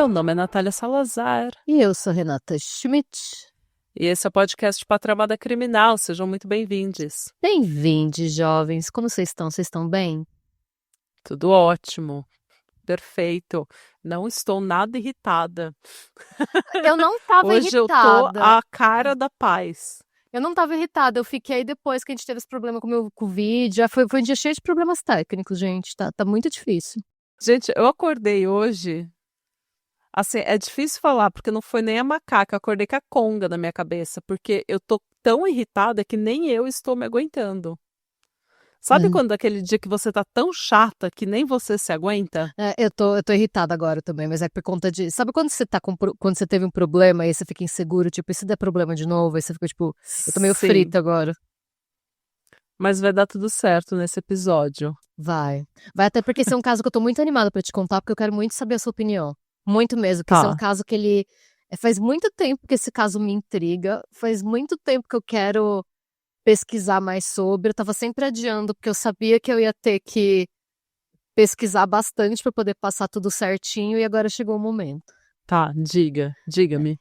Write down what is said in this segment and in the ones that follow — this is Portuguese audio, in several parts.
Meu nome é Natália Salazar. E eu sou Renata Schmidt. E esse é o podcast Patramada Criminal. Sejam muito bem-vindos. Bem-vindos, jovens. Como vocês estão? Vocês estão bem? Tudo ótimo. Perfeito. Não estou nada irritada. Eu não tava Hoje irritada. eu tô a cara da paz. Eu não tava irritada. Eu fiquei depois que a gente teve esse problema com o meu Covid. Já foi um dia cheio de problemas técnicos, gente. Tá muito difícil. Gente, eu acordei hoje. Assim, é difícil falar, porque não foi nem a macaca. Eu acordei com a conga na minha cabeça, porque eu tô tão irritada que nem eu estou me aguentando. Sabe quando aquele dia que você tá tão chata que nem você se aguenta? Eu tô irritada agora também, mas é por conta de... Sabe quando você tá quando você teve um problema e aí você fica inseguro, tipo, e se der problema de novo? Aí você fica, tipo, eu tô meio Sim. frita agora. Mas vai dar tudo certo nesse episódio. Vai até porque esse é um caso que eu tô muito animada pra te contar, porque eu quero muito saber a sua opinião. Muito mesmo, porque esse é um caso que ele... Faz muito tempo que esse caso me intriga, faz muito tempo que eu quero pesquisar mais sobre, eu tava sempre adiando, porque eu sabia que eu ia ter que pesquisar bastante pra poder passar tudo certinho, e agora chegou o momento. Tá, diga-me.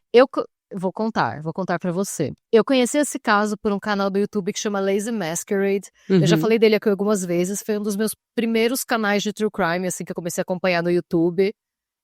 Vou contar pra você. Eu conheci esse caso por um canal do YouTube que chama Lazy Masquerade. Eu já falei dele aqui algumas vezes, foi um dos meus primeiros canais de true crime, assim, que eu comecei a acompanhar no YouTube.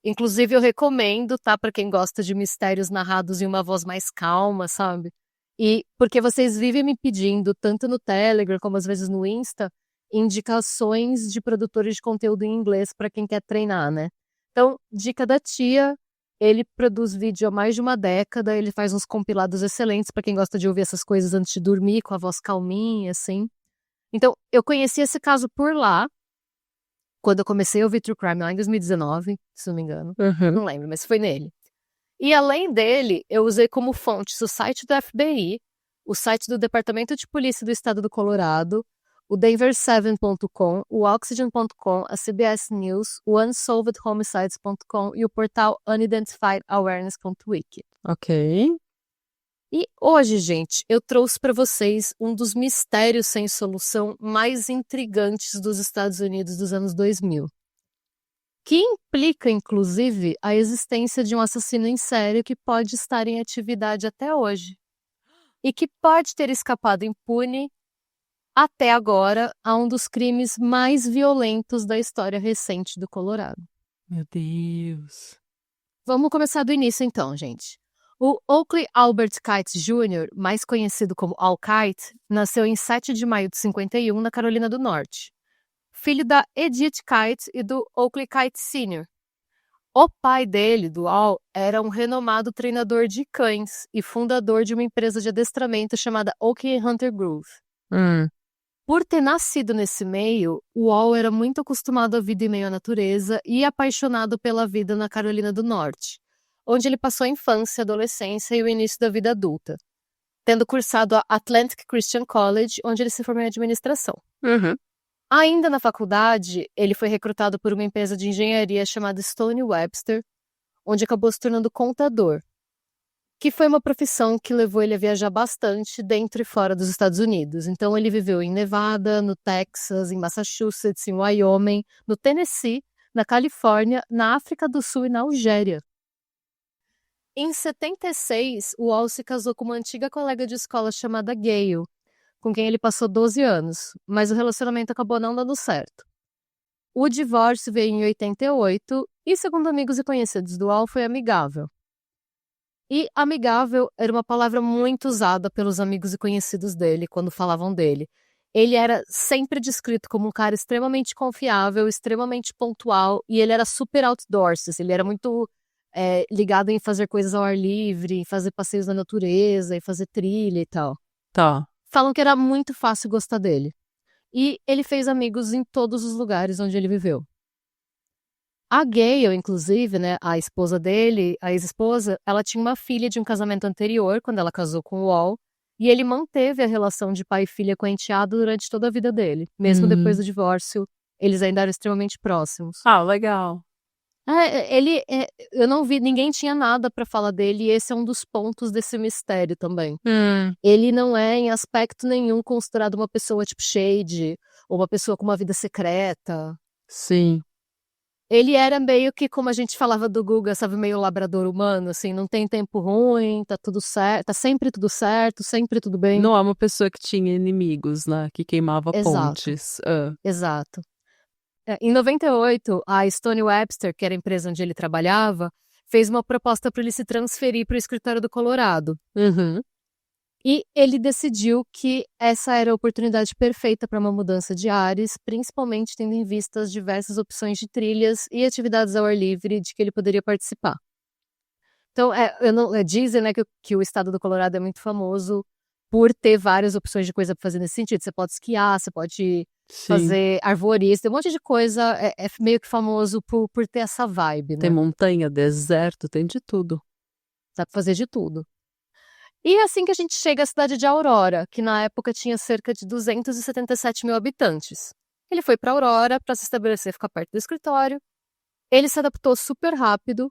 Inclusive, eu recomendo, tá? Pra quem gosta de mistérios narrados em uma voz mais calma, sabe? E porque vocês vivem me pedindo, tanto no Telegram como às vezes no Insta, indicações de produtores de conteúdo em inglês pra quem quer treinar, né? Então, dica da tia, ele produz vídeo há mais de uma década, ele faz uns compilados excelentes pra quem gosta de ouvir essas coisas antes de dormir, com a voz calminha, assim. Então, eu conheci esse caso por lá, quando eu comecei a ouvir True Crime lá em 2019, se não me engano. Não lembro, mas foi nele. E além dele, eu usei como fontes o site do FBI, o site do Departamento de Polícia do Estado do Colorado, o Denver7.com, o Oxygen.com, a CBS News, o UnsolvedHomicides.com e o portal UnidentifiedAwareness.wiki. Ok. E hoje, gente, eu trouxe para vocês um dos mistérios sem solução mais intrigantes dos Estados Unidos dos anos 2000. Que implica, inclusive, a existência de um assassino em série que pode estar em atividade até hoje. E que pode ter escapado impune, até agora, a um dos crimes mais violentos da história recente do Colorado. Meu Deus. Vamos começar do início então, gente. O Oakley Albert Kites Jr., mais conhecido como Al Kite, nasceu em 7 de maio de 51, na Carolina do Norte. Filho da Edith Kite e do Oakley Kite Sr. O pai dele, do Al, era um renomado treinador de cães e fundador de uma empresa de adestramento chamada Oakley Hunter Grove. Por ter nascido nesse meio, o Al era muito acostumado à vida em meio à natureza e apaixonado pela vida na Carolina do Norte, onde ele passou a infância, adolescência e o início da vida adulta, tendo cursado a Atlantic Christian College, onde ele se formou em administração. Ainda na faculdade, ele foi recrutado por uma empresa de engenharia chamada Stone Webster, onde acabou se tornando contador, que foi uma profissão que levou ele a viajar bastante dentro e fora dos Estados Unidos. Então ele viveu em Nevada, no Texas, em Massachusetts, em Wyoming, no Tennessee, na Califórnia, na África do Sul e na Algéria. Em 76, o Al se casou com uma antiga colega de escola chamada Gayle, com quem ele passou 12 anos, mas o relacionamento acabou não dando certo. O divórcio veio em 88 e, segundo amigos e conhecidos do Al, foi amigável. E amigável era uma palavra muito usada pelos amigos e conhecidos dele quando falavam dele. Ele era sempre descrito como um cara extremamente confiável, extremamente pontual, e ele era super outdoors, ele era muito ligado em fazer coisas ao ar livre, em fazer passeios na natureza, e fazer trilha e tal. Tá. Falam que era muito fácil gostar dele. E ele fez amigos em todos os lugares onde ele viveu. A Gayle, inclusive, né, a esposa dele, a ex-esposa, ela tinha uma filha de um casamento anterior, quando ela casou com o Al, e ele manteve a relação de pai e filha com a enteada durante toda a vida dele. Mesmo depois do divórcio, eles ainda eram extremamente próximos. Ah, legal. Eu não vi, ninguém tinha nada pra falar dele, e esse é um dos pontos desse mistério também. Ele não é, em aspecto nenhum, considerado uma pessoa tipo shade, ou uma pessoa com uma vida secreta. Sim. Ele era meio que, como a gente falava do Guga, sabe, meio labrador humano, assim, não tem tempo ruim, tá tudo certo, tá sempre tudo certo, sempre tudo bem. Não é uma pessoa que tinha inimigos, né? Que queimava Exato, pontes. Ah. exato. Em 98, a Stone Webster, que era a empresa onde ele trabalhava, fez uma proposta para ele se transferir para o escritório do Colorado. Uhum. E ele decidiu que essa era a oportunidade perfeita para uma mudança de ares, principalmente tendo em vista as diversas opções de trilhas e atividades ao ar livre de que ele poderia participar. Então, dizem, né, que o estado do Colorado é muito famoso por ter várias opções de coisa para fazer nesse sentido. Você pode esquiar, você pode Sim. fazer arvorismo, tem um monte de coisa, é meio que famoso por ter essa vibe, Tem né? montanha, deserto, tem de tudo. Dá pra fazer de tudo. E é assim que a gente chega à cidade de Aurora, que na época tinha cerca de 277 mil habitantes. Ele foi para Aurora para se estabelecer, ficar perto do escritório. Ele se adaptou super rápido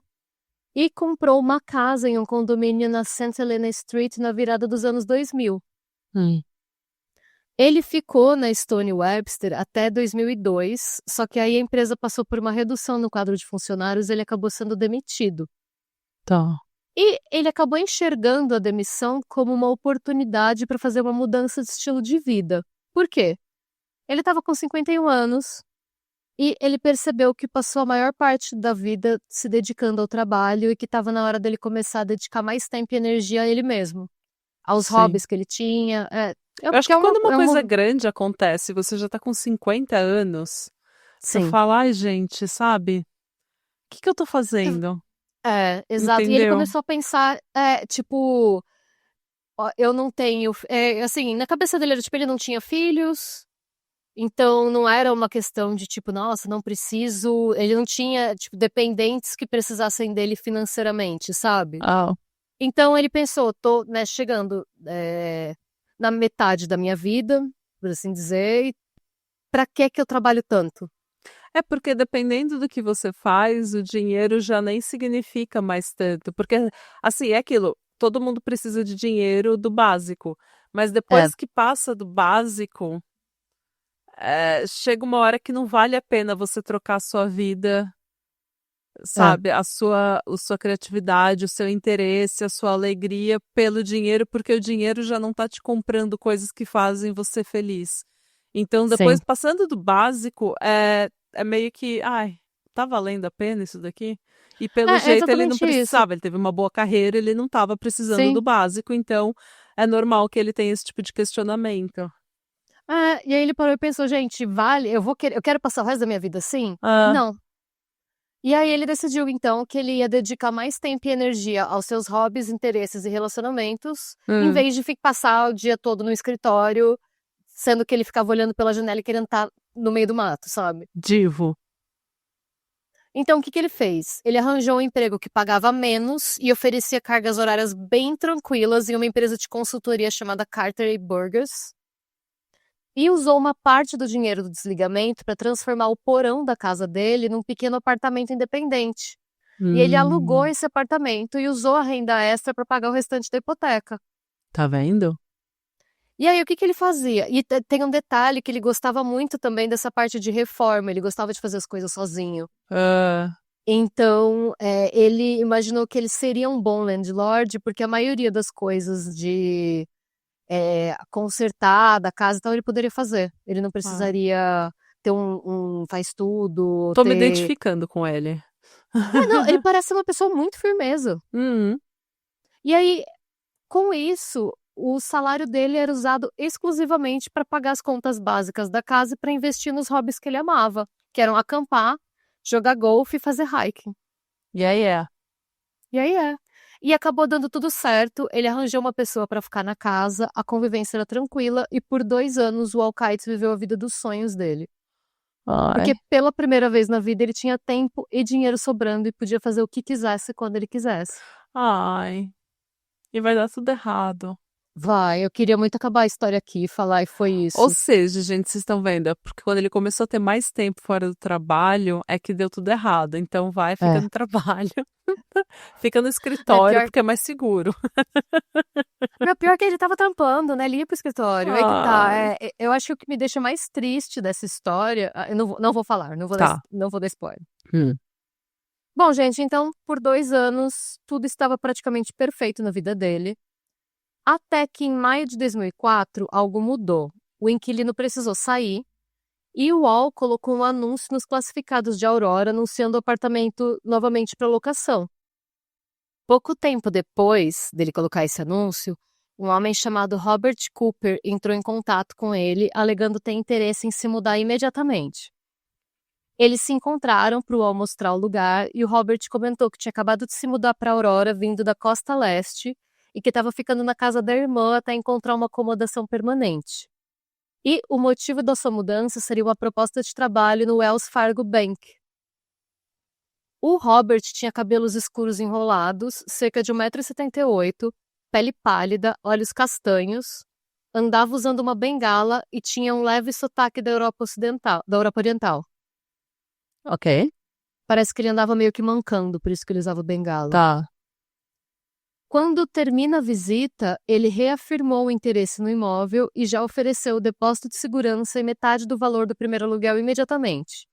e comprou uma casa em um condomínio na St. Helena Street na virada dos anos 2000. Hum. Ele ficou na Stone Webster até 2002, só que aí a empresa passou por uma redução no quadro de funcionários e ele acabou sendo demitido. Tá. E ele acabou enxergando a demissão como uma oportunidade para fazer uma mudança de estilo de vida. Por quê? Ele estava com 51 anos e ele percebeu que passou a maior parte da vida se dedicando ao trabalho e que estava na hora dele começar a dedicar mais tempo e energia a ele mesmo, aos Sim. hobbies que ele tinha. Eu acho Porque que quando uma é coisa uma... grande acontece, você já tá com 50 anos, você Sim. fala, ai, gente, sabe? O que eu tô fazendo? Exato. E ele Entendeu? começou a pensar, tipo, ó, eu não tenho. Assim, na cabeça dele era tipo, ele não tinha filhos, então não era uma questão de tipo, nossa, não preciso. Ele não tinha, tipo, dependentes que precisassem dele financeiramente, sabe? Ah, Então ele pensou, tô, né, chegando na metade da minha vida, por assim dizer, e pra que eu trabalho tanto? é porque dependendo do que você faz, o dinheiro já nem significa mais tanto. Porque, assim, é aquilo, todo mundo precisa de dinheiro do básico. Mas É, depois que passa do básico, chega uma hora que não vale a pena você trocar a sua vida, é, sabe? A sua criatividade, o seu interesse, a sua alegria pelo dinheiro, porque o dinheiro já não tá te comprando coisas que fazem você feliz. Então, depois, sim. passando do básico, é meio que, ai, tá valendo a pena isso daqui? E pelo É jeito ele não exatamente isso. precisava, ele teve uma boa carreira, ele não estava precisando do Sim. básico, então é normal que ele tenha esse tipo de questionamento. E aí ele parou e pensou, gente, vale, eu quero passar o resto da minha vida assim? Ah, Não. E aí ele decidiu então que ele ia dedicar mais tempo e energia aos seus hobbies, interesses e relacionamentos, em hum, vez de passar o dia todo no escritório, sendo que ele ficava olhando pela janela e querendo estar no meio do mato, sabe? divo. Então o que que ele fez? Ele arranjou um emprego que pagava menos e oferecia cargas horárias bem tranquilas em uma empresa de consultoria chamada Carter Burgers. E usou uma parte do dinheiro do desligamento para transformar o porão da casa dele num pequeno apartamento independente. E ele alugou Hum, esse apartamento e usou a renda extra para pagar o restante da hipoteca. tá vendo? E aí, o que que ele fazia? E tem um detalhe que ele gostava muito também dessa parte de reforma, ele gostava de fazer as coisas sozinho. Ah, Então, ele imaginou que ele seria um bom landlord, porque a maioria das coisas de consertar da casa e tal, ele poderia fazer. Ele não ah, precisaria ter um faz-tudo, tô me ter... identificando com ele. Não, ele parece uma pessoa muito firmeza. Uhum. E aí, com isso, o salário dele era usado exclusivamente para pagar as contas básicas da casa e para investir nos hobbies que ele amava, que eram acampar, jogar golfe e fazer hiking. E aí é. E aí é. E acabou dando tudo certo, ele arranjou uma pessoa para ficar na casa, a convivência era tranquila e por 2 anos o Alcaide viveu a vida dos sonhos dele. Ai, Porque pela primeira vez na vida ele tinha tempo e dinheiro sobrando e podia fazer o que quisesse quando ele quisesse. ai. E vai dar tudo errado. Vai, eu queria muito acabar a história aqui e falar e foi Ou isso. seja, gente, vocês estão vendo, é porque quando ele começou a ter mais tempo fora do trabalho, é que deu tudo errado. Então vai, fica É. no trabalho, fica no É escritório, pior, porque é mais seguro. meu, pior que ele tava trampando, né? Ele ia pro escritório. Aí que tá. Ai, Eu acho que o que me deixa mais triste dessa história. Eu não vou falar, tá. não vou dar spoiler. Hum. Bom, gente, então, por 2 anos, tudo estava praticamente perfeito na vida dele. Até que em maio de 2004, algo mudou. O inquilino precisou sair e o UOL colocou um anúncio nos classificados de Aurora anunciando o apartamento novamente para locação. Pouco tempo depois dele colocar esse anúncio, um homem chamado Robert Cooper entrou em contato com ele, alegando ter interesse em se mudar imediatamente. Eles se encontraram para o UOL mostrar o lugar e o Robert comentou que tinha acabado de se mudar para Aurora, vindo da costa leste, e que estava ficando na casa da irmã até encontrar uma acomodação permanente. E o motivo da sua mudança seria uma proposta de trabalho no Wells Fargo Bank. O Robert tinha cabelos escuros enrolados, cerca de 1,78 m, pele pálida, olhos castanhos, andava usando uma bengala e tinha um leve sotaque da Europa Oriental. Ok. Parece que ele andava meio que mancando, por isso que ele usava bengala. Tá. Quando termina a visita, ele reafirmou o interesse no imóvel e já ofereceu o depósito de segurança e metade do valor do primeiro aluguel imediatamente,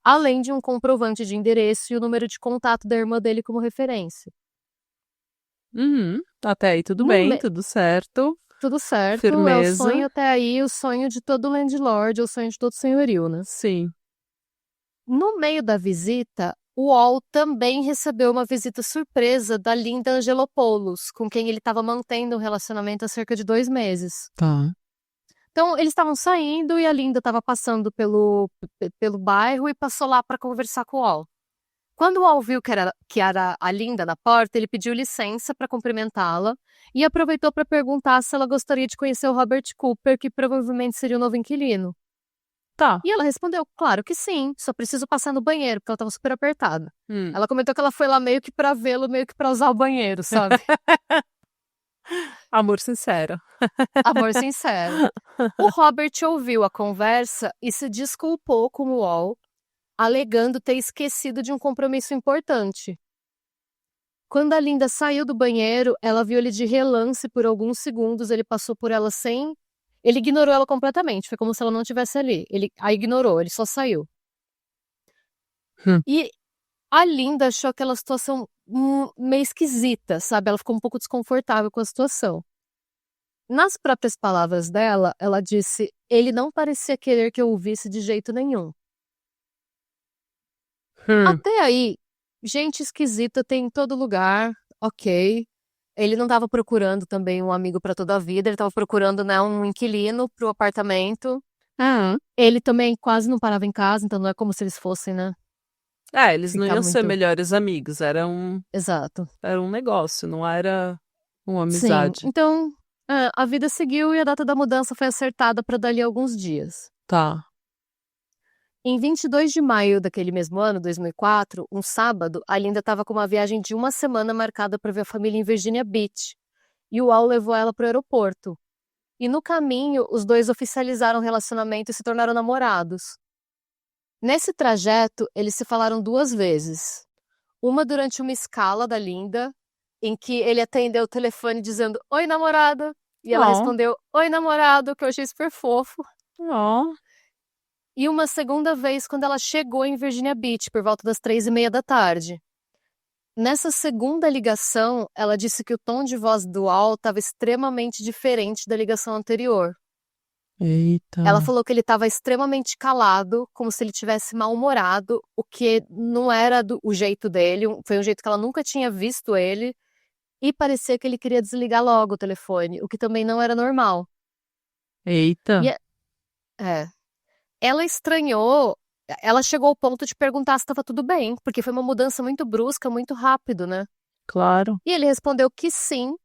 além de um comprovante de endereço e o número de contato da irmã dele como referência. Uhum. Até aí tudo No bem, me- tudo certo. Tudo certo, é o Firmeza. sonho até aí, o sonho de todo landlord, o sonho de todo senhorio, né? Sim. No meio da visita, o UOL também recebeu uma visita surpresa da Linda Angelopoulos, com quem ele estava mantendo um relacionamento há cerca de 2 meses. Tá. Então, eles estavam saindo e a Linda estava passando pelo bairro e passou lá para conversar com o UOL. Quando o UOL viu que era a Linda na porta, ele pediu licença para cumprimentá-la e aproveitou para perguntar se ela gostaria de conhecer o Robert Cooper, que provavelmente seria o novo inquilino. Tá. E ela respondeu, claro que sim, só preciso passar no banheiro, porque ela estava super apertada. Hum. Ela comentou que ela foi lá meio que para vê-lo, meio que para usar o banheiro, sabe? Amor sincero. Amor sincero. O Robert ouviu a conversa e se desculpou com o UOL, alegando ter esquecido de um compromisso importante. Quando a Linda saiu do banheiro, ela viu ele de relance por alguns segundos, ele passou por ela sem... Ele ignorou ela completamente, foi como se ela não estivesse ali. Ele a ignorou, ele só saiu. Hum. E a Linda achou aquela situação meio esquisita, sabe? Ela ficou um pouco desconfortável com a situação. Nas próprias palavras dela, ela disse: ele não parecia querer que eu o visse de jeito nenhum. Até aí, gente esquisita tem em todo lugar, ok. Ele não estava procurando também um amigo para toda a vida, ele estava procurando, né, um inquilino pro apartamento. Ah. Ele também quase não parava em casa, então não é como se eles fossem, né? Eles não Ficar iam ser muito... melhores amigos, era um Exato. negócio, não era uma Sim, amizade. então a vida seguiu e a data da mudança foi acertada para dali a alguns dias. Tá. Em 22 de maio daquele mesmo ano, 2004, um sábado, a Linda estava com uma viagem de 1 semana marcada para ver a família em Virginia Beach, e o Al levou ela para o aeroporto. E no caminho, os dois oficializaram o relacionamento e se tornaram namorados. Nesse trajeto, eles se falaram 2 vezes. Uma durante uma escala da Linda, em que ele atendeu o telefone dizendo "Oi, namorada", e ela Ó. respondeu "Oi, namorado", que eu achei super fofo. Ó. E uma segunda vez quando ela chegou em Virginia Beach, por volta das 3h30 da tarde. Nessa segunda ligação, ela disse que o tom de voz do Al estava extremamente diferente da ligação anterior. Eita. Ela falou que ele estava extremamente calado, como se ele tivesse mal-humorado, o que não era o jeito dele, foi um jeito que ela nunca tinha visto ele, e parecia que ele queria desligar logo o telefone, o que também não era normal. Eita. E ela estranhou, ela chegou ao ponto de perguntar se estava tudo bem, porque foi uma mudança muito brusca, muito rápido, né? Claro. E ele respondeu que sim,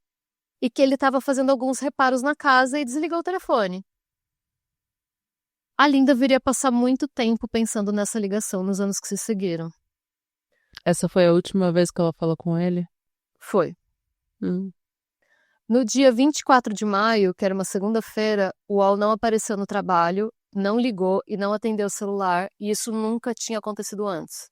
e que ele estava fazendo alguns reparos na casa e desligou o telefone. A Linda viria passar muito tempo pensando nessa ligação nos anos que se seguiram. Essa foi a última vez que ela falou com ele? Foi. Hum. No dia 24 de maio, que era uma segunda-feira, o Al não apareceu no trabalho, não ligou e não atendeu o celular, e isso nunca tinha acontecido antes.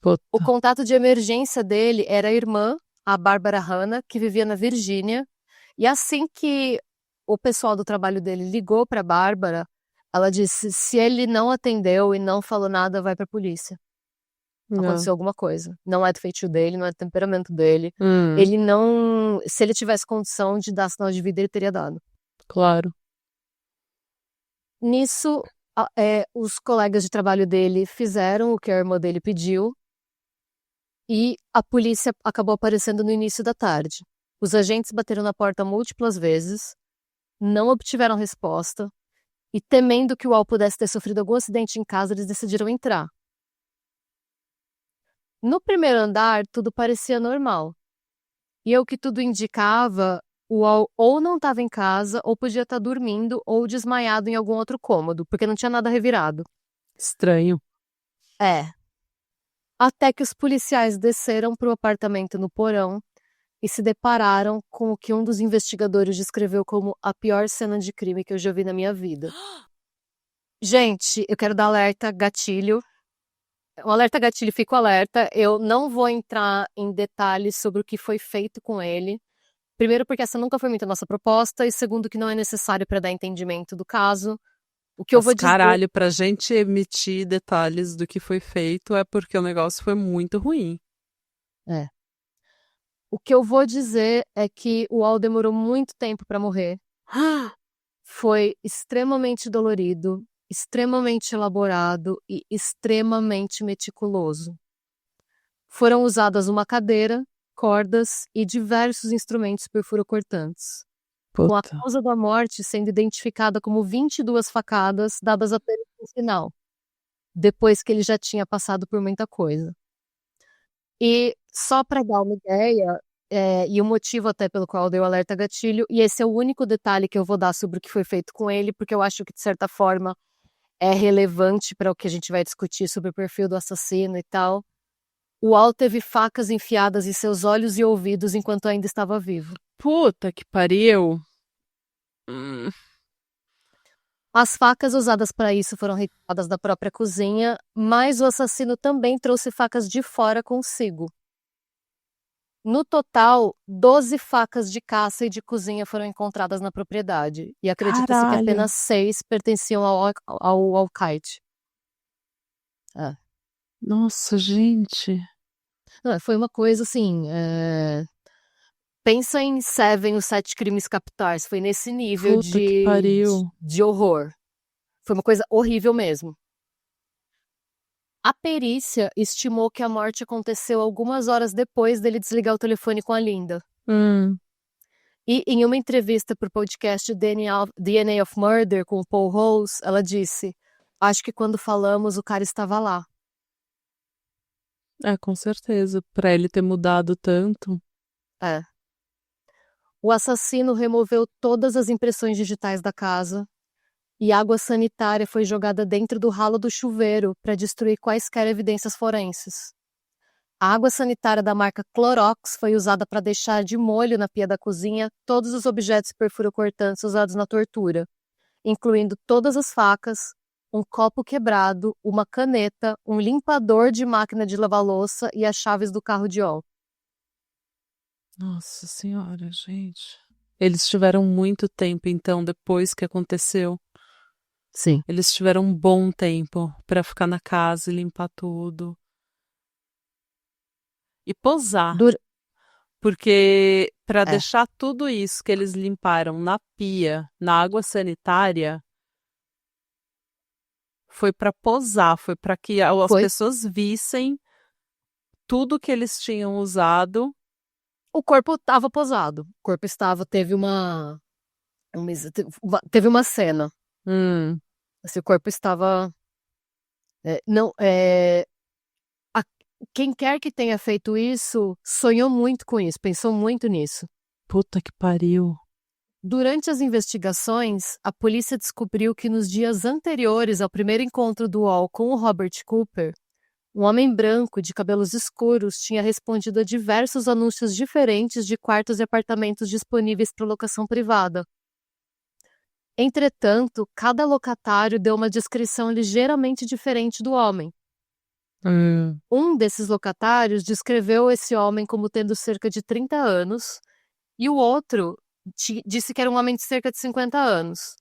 Puta. O contato de emergência dele era a irmã, a Bárbara Hanna, que vivia na Virgínia, e assim que o pessoal do trabalho dele ligou para a Bárbara, ela disse: se ele não atendeu e não falou nada, vai para a polícia. Não. Aconteceu alguma coisa. Não é do feitio dele, não é do temperamento dele. Hum, Ele não... Se ele tivesse condição de dar sinal de vida, ele teria dado. claro. Nisso, os colegas de trabalho dele fizeram o que a irmã dele pediu e a polícia acabou aparecendo no início da tarde. Os agentes bateram na porta múltiplas vezes, não obtiveram resposta e, temendo que o Al pudesse ter sofrido algum acidente em casa, eles decidiram entrar. No primeiro andar, tudo parecia normal. E ao que tudo indicava, o Al ou não estava em casa, ou podia estar dormindo, ou desmaiado em algum outro cômodo, porque não tinha nada revirado. Estranho. É. Até que os policiais desceram para o apartamento no porão e se depararam com o que um dos investigadores descreveu como a pior cena de crime que eu já vi na minha vida. Gente, eu quero dar alerta, gatilho. Um alerta gatilho, fico alerta. Eu não vou entrar em detalhes sobre o que foi feito com ele. Primeiro, porque essa nunca foi muito a nossa proposta, e segundo, que não é necessário para dar entendimento do caso. O que eu Mas vou dizer. caralho, pra gente emitir detalhes do que foi feito é porque o negócio foi muito ruim. É. O que eu vou dizer é que o Al demorou muito tempo para morrer. Foi extremamente dolorido, extremamente elaborado e extremamente meticuloso. Foram usadas uma cadeira, cordas e diversos instrumentos perfurocortantes, com a Puta. causa da morte sendo identificada como 22 facadas dadas apenas no final, depois que ele já tinha passado por muita coisa. E só para dar uma ideia, e o motivo até pelo qual eu dei o alerta gatilho, e esse é o único detalhe que eu vou dar sobre o que foi feito com ele, porque eu acho que, de certa forma, é relevante para o que a gente vai discutir sobre o perfil do assassino e tal. O Al teve facas enfiadas em seus olhos e ouvidos enquanto ainda estava vivo. Puta que pariu. Hum, As facas usadas para isso foram retiradas da própria cozinha, mas o assassino também trouxe facas de fora consigo. No total, 12 facas de caça e de cozinha foram encontradas na propriedade, e acredita-se que caralho. apenas 6 pertenciam ao Al-Qaeda. É. Nossa, gente. Não, foi uma coisa assim. Pensa em Seven, os 7 crimes capitais. Foi nesse nível Puta que pariu. de horror. Foi uma coisa horrível mesmo. A perícia estimou que a morte aconteceu algumas horas depois dele desligar o telefone com a Linda. Hum, E em uma entrevista para o podcast DNA of Murder com o Paul Rose, ela disse: "Acho que quando falamos, o cara estava lá." com certeza. Pra ele ter mudado tanto. É. O assassino removeu todas as impressões digitais da casa e água sanitária foi jogada dentro do ralo do chuveiro para destruir quaisquer evidências forenses. A água sanitária da marca Clorox foi usada para deixar de molho na pia da cozinha todos os objetos perfurocortantes usados na tortura, incluindo todas as facas, um copo quebrado, uma caneta, um limpador de máquina de lavar louça e as chaves do carro de Ol. Nossa senhora, gente. Eles tiveram muito tempo, então, depois que aconteceu. Sim. Eles tiveram um bom tempo pra ficar na casa e limpar tudo. E posar. Dur Porque pra é, deixar tudo isso que eles limparam na pia, na água sanitária, foi pra posar, foi pra que as foi. pessoas vissem tudo que eles tinham usado. O corpo estava posado. O corpo teve uma cena. Hum, Assim, o corpo estava não, a quem quer que tenha feito isso, sonhou muito com isso, pensou muito nisso. puta que pariu. Durante as investigações, a polícia descobriu que nos dias anteriores ao primeiro encontro do Wall com o Robert Cooper, um homem branco de cabelos escuros tinha respondido a diversos anúncios diferentes de quartos e apartamentos disponíveis para locação privada. Entretanto, cada locatário deu uma descrição ligeiramente diferente do homem. Um desses locatários descreveu esse homem como tendo cerca de 30 anos e o outro disse que era um homem de cerca de 50 anos.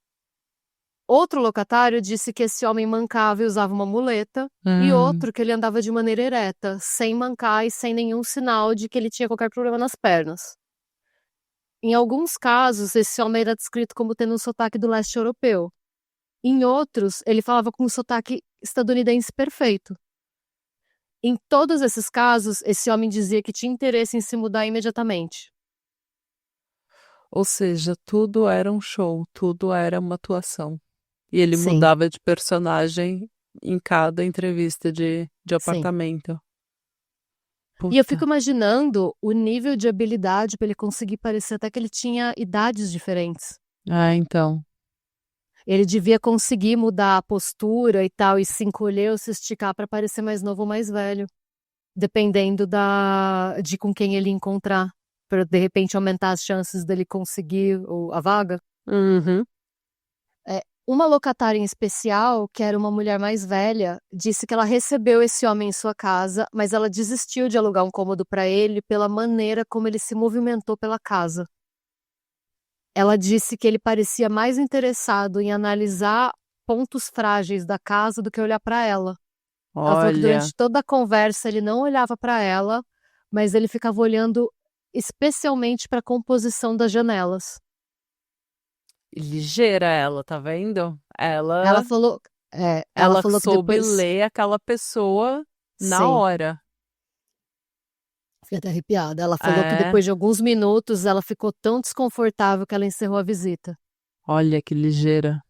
Outro locatário disse que esse homem mancava e usava uma muleta, e outro que ele andava de maneira ereta, sem mancar e sem nenhum sinal de que ele tinha qualquer problema nas pernas. Em alguns casos, esse homem era descrito como tendo um sotaque do leste europeu. Em outros, ele falava com um sotaque estadunidense perfeito. Em todos esses casos, esse homem dizia que tinha interesse em se mudar imediatamente. Ou seja, tudo era um show, tudo era uma atuação. E ele Sim, mudava de personagem em cada entrevista de sim. apartamento. E eu fico Puta. imaginando o nível de habilidade para ele conseguir parecer até que ele tinha idades diferentes. Ah, então. Ele devia conseguir mudar a postura e tal, e se encolher ou se esticar para parecer mais novo ou mais velho, dependendo de com quem ele encontrar, para de repente aumentar as chances dele conseguir a vaga. Uhum. Uma locatária em especial, que era uma mulher mais velha, disse que ela recebeu esse homem em sua casa, mas ela desistiu de alugar um cômodo para ele pela maneira como ele se movimentou pela casa. Ela disse que ele parecia mais interessado em analisar pontos frágeis da casa do que olhar para ela. Ela falou que Olha, durante toda a conversa ele não olhava para ela, mas ele ficava olhando especialmente para a composição das janelas. ligeira ela, tá vendo? Ela Ela, falou, ela ela falou que soube depois, ler aquela pessoa na sim, hora. fiquei até arrepiada. Ela falou que É, depois de alguns minutos ela ficou tão desconfortável que ela encerrou a visita. olha que ligeira.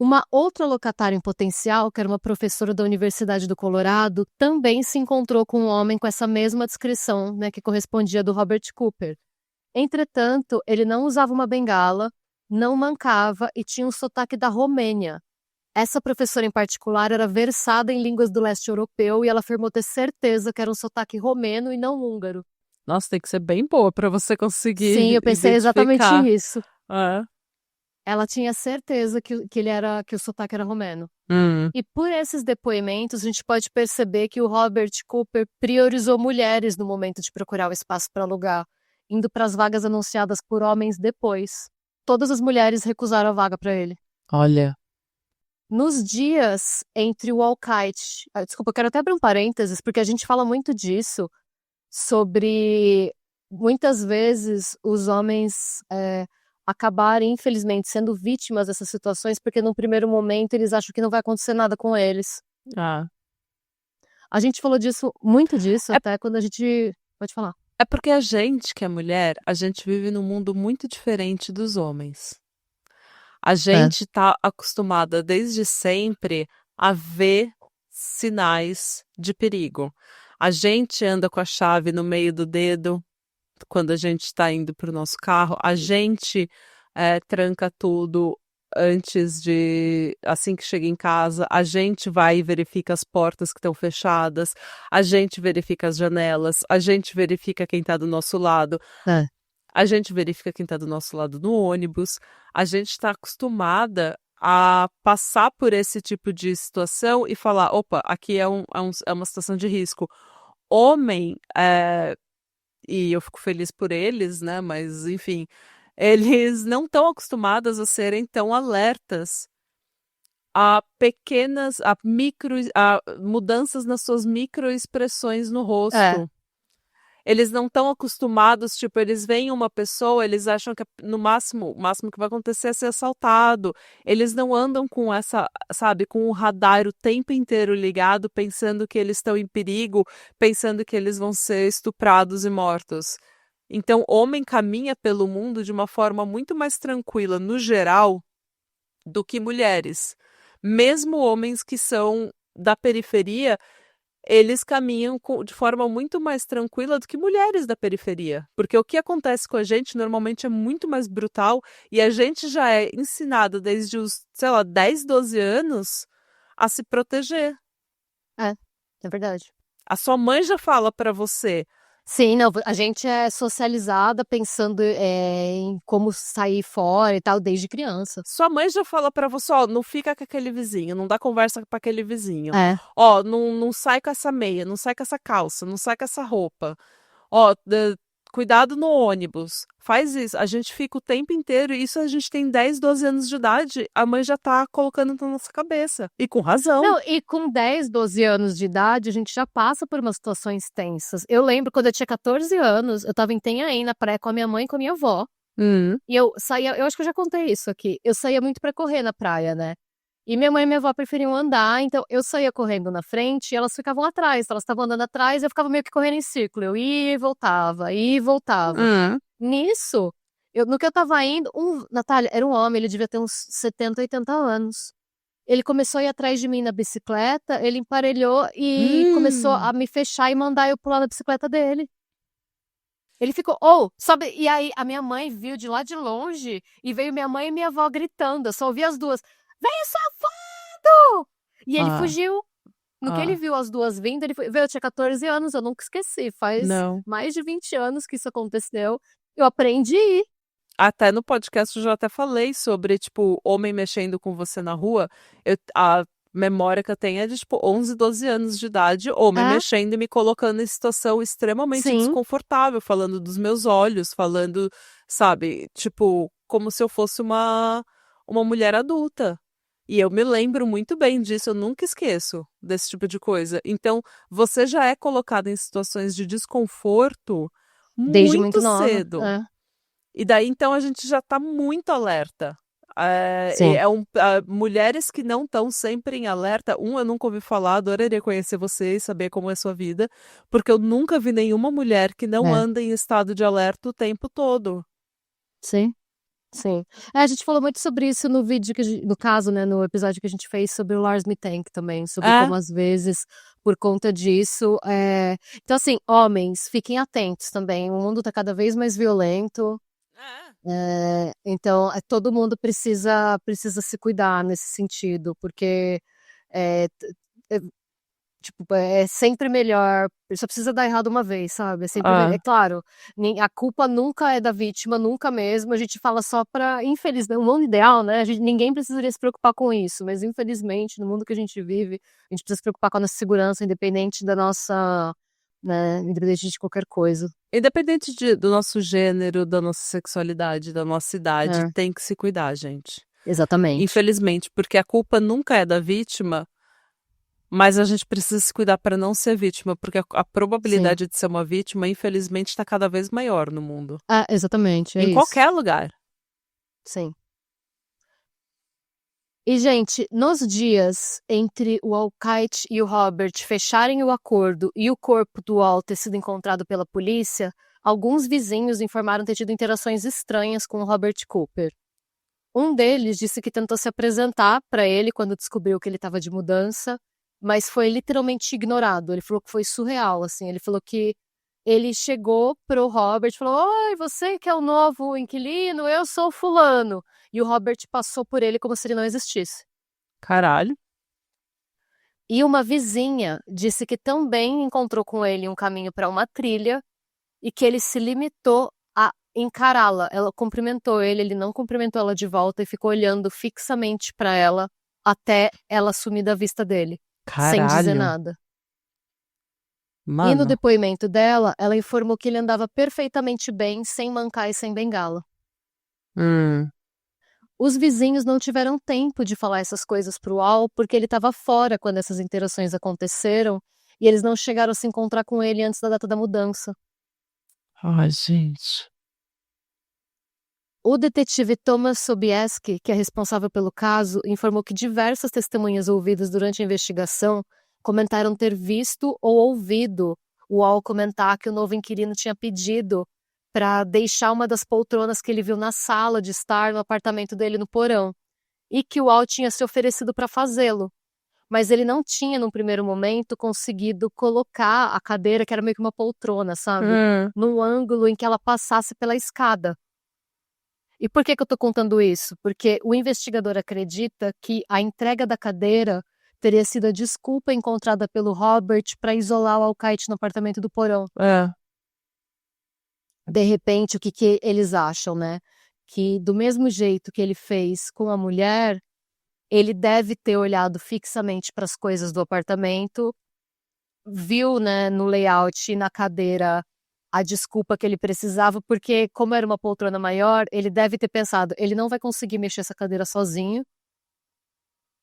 Uma outra locatária em potencial, que era uma professora da Universidade do Colorado, também se encontrou com um homem com essa mesma descrição, né, que correspondia à do Robert Cooper. Entretanto, ele não usava uma bengala, não mancava e tinha um sotaque da Romênia. Essa professora em particular era versada em línguas do leste europeu e ela afirmou ter certeza que era um sotaque romeno e não húngaro. Nossa, tem que ser bem boa para você Sim, conseguir eu pensei exatamente identificar. nisso. É. Ela tinha certeza que o sotaque era romeno. Hum. E por esses depoimentos, a gente pode perceber que o Robert Cooper priorizou mulheres no momento de procurar o espaço para alugar, indo para as vagas anunciadas por homens depois. Todas as mulheres recusaram a vaga para ele. Olha. Nos dias entre o All-Kite, desculpa, eu quero até abrir um parênteses, porque a gente fala muito disso, sobre muitas vezes os homens acabarem, infelizmente, sendo vítimas dessas situações, porque num primeiro momento eles acham que não vai acontecer nada com eles. Ah. A gente falou disso, muito disso, É, até quando a gente. Pode falar. é porque a gente, que é mulher, a gente vive num mundo muito diferente dos homens. A É. gente tá acostumada desde sempre a ver sinais de perigo. A gente anda com a chave no meio do dedo quando a gente está indo para o nosso carro. A gente tranca tudo antes de, assim que chega em casa. A gente vai e verifica as portas que estão fechadas. A gente verifica as janelas. A gente verifica quem está do nosso lado. É. A gente verifica quem está do nosso lado no ônibus. A gente está acostumada a passar por esse tipo de situação e falar: opa, aqui é uma situação de risco. Homem, e eu fico feliz por eles, né? Mas, enfim, eles não estão acostumados a serem tão alertas a pequenas, a mudanças nas suas microexpressões no É. rosto. Eles não estão acostumados, tipo, eles veem uma pessoa, eles acham que no máximo, o máximo que vai acontecer é ser assaltado. Eles não andam com essa, sabe, com o radar o tempo inteiro ligado, pensando que eles estão em perigo, pensando que eles vão ser estuprados e mortos. Então, homem caminha pelo mundo de uma forma muito mais tranquila, no geral, do que mulheres. Mesmo homens que são da periferia, eles caminham de forma muito mais tranquila do que mulheres da periferia. Porque o que acontece com a gente normalmente é muito mais brutal e a gente já é ensinado desde os, sei lá, 10, 12 anos a se proteger. É. É verdade. A sua mãe já fala pra você. Sim, não, a gente é socializada pensando em como sair fora e tal, desde criança. Sua mãe já fala pra você, ó, não fica com aquele vizinho, não dá conversa pra aquele vizinho. É. Ó, não sai com essa meia, não sai com essa calça, não sai com essa roupa. Ó, cuidado no ônibus, faz isso. A gente fica o tempo inteiro, e isso a gente tem 10, 12 anos de idade, a mãe já tá colocando na nossa cabeça. E com razão. Não, e com 10, 12 anos de idade, a gente já passa por umas situações tensas. Eu lembro quando eu tinha 14 anos, eu tava em Itanhaém, na praia, com a minha mãe e com a minha avó. E eu saía, eu acho que eu já contei isso aqui, eu saía muito pra correr na praia, né? E minha mãe e minha avó preferiam andar, então eu saía correndo na frente e elas ficavam atrás. Então elas estavam andando atrás e eu ficava meio que correndo em círculo. Eu ia e voltava, ia e voltava. Nisso, no que eu tava indo, Natália, era um homem, ele devia ter uns 70, 80 anos. Ele começou a ir atrás de mim na bicicleta, ele emparelhou e começou a me fechar e mandar eu pular na bicicleta dele. Ele ficou, sabe? E aí a minha mãe viu de lá de longe e veio minha mãe e minha avó gritando. Eu só ouvi as duas, vem safado! E ele fugiu. No que ele viu as duas vindo, ele veio, eu tinha 14 anos, eu nunca esqueci. Faz Não. mais de 20 anos que isso aconteceu. Eu aprendi. Até no podcast eu já até falei sobre, tipo, homem mexendo com você na rua. A memória que eu tenho é de, tipo, 11, 12 anos de idade, homem É? mexendo e me colocando em situação extremamente Sim. desconfortável, falando dos meus olhos, falando, sabe, tipo, como se eu fosse uma mulher adulta. E eu me lembro muito bem disso, eu nunca esqueço desse tipo de coisa. Então, você já é colocado em situações de desconforto Desde muito muito nova. cedo. É. E daí, então, a gente já tá muito alerta. Sim. Mulheres que não estão sempre em alerta. Eu nunca ouvi falar, adoraria conhecer você e saber como é a sua vida, porque eu nunca vi nenhuma mulher que não É. anda em estado de alerta o tempo todo. Sim. Sim. A gente falou muito sobre isso no vídeo, no caso, né, no episódio que a gente fez sobre o Lars Mittank também, sobre como às vezes, por conta disso, Então assim, homens, fiquem atentos também, o mundo tá cada vez mais violento, então todo mundo precisa se cuidar nesse sentido, porque é, tipo, é sempre melhor, só precisa dar errado uma vez, sabe? É claro, a culpa nunca é da vítima, nunca mesmo. A gente fala só pra, infelizmente, o mundo ideal, né? Ninguém precisaria se preocupar com isso, mas infelizmente, no mundo que a gente vive, a gente precisa se preocupar com a nossa segurança, independente da nossa, né? Independente de qualquer coisa. Independente do nosso gênero, da nossa sexualidade, da nossa idade, tem que se cuidar, gente. Exatamente. Infelizmente, porque a culpa nunca é da vítima. Mas a gente precisa se cuidar para não ser vítima, porque a probabilidade de ser uma vítima, infelizmente, está cada vez maior no mundo. Exatamente, é em isso. qualquer lugar. Sim. E, gente, nos dias entre o Al-Qaeda e o Robert fecharem o acordo e o corpo do Al ter sido encontrado pela polícia, alguns vizinhos informaram ter tido interações estranhas com o Robert Cooper. Um deles disse que tentou se apresentar para ele quando descobriu que ele estava de mudança, mas foi literalmente ignorado. Ele falou que foi surreal, assim. Ele falou que ele chegou pro Robert e falou: "Oi, você que é o novo inquilino, eu sou o fulano." E o Robert passou por ele como se ele não existisse. Caralho. E uma vizinha disse que também encontrou com ele um caminho para uma trilha e que ele se limitou a encará-la. Ela cumprimentou ele, ele não cumprimentou ela de volta e ficou olhando fixamente para ela até ela sumir da vista dele, sem dizer Caralho. nada. E no Mano. depoimento dela, ela informou que ele andava perfeitamente bem, sem mancar e sem bengala. Os vizinhos não tiveram tempo de falar essas coisas pro Al, porque ele estava fora quando essas interações aconteceram, e eles não chegaram a se encontrar com ele antes da data da mudança. Ai, gente. O detetive Thomas Sobieski, que é responsável pelo caso, informou que diversas testemunhas ouvidas durante a investigação comentaram ter visto ou ouvido o Al comentar que o novo inquilino tinha pedido para deixar uma das poltronas que ele viu na sala de estar no apartamento dele no porão, e que o Al tinha se oferecido para fazê-lo, mas ele não tinha, num primeiro momento, conseguido colocar a cadeira, que era meio que uma poltrona, sabe, num ângulo em que ela passasse pela escada. E por que eu tô contando isso? Porque o investigador acredita que a entrega da cadeira teria sido a desculpa encontrada pelo Robert para isolar o Al-Qaeda no apartamento do porão. De repente, o que eles acham, né? Que do mesmo jeito que ele fez com a mulher, ele deve ter olhado fixamente para as coisas do apartamento, viu, né, no layout e na cadeira a desculpa que ele precisava, porque como era uma poltrona maior, ele deve ter pensado, ele não vai conseguir mexer essa cadeira sozinho,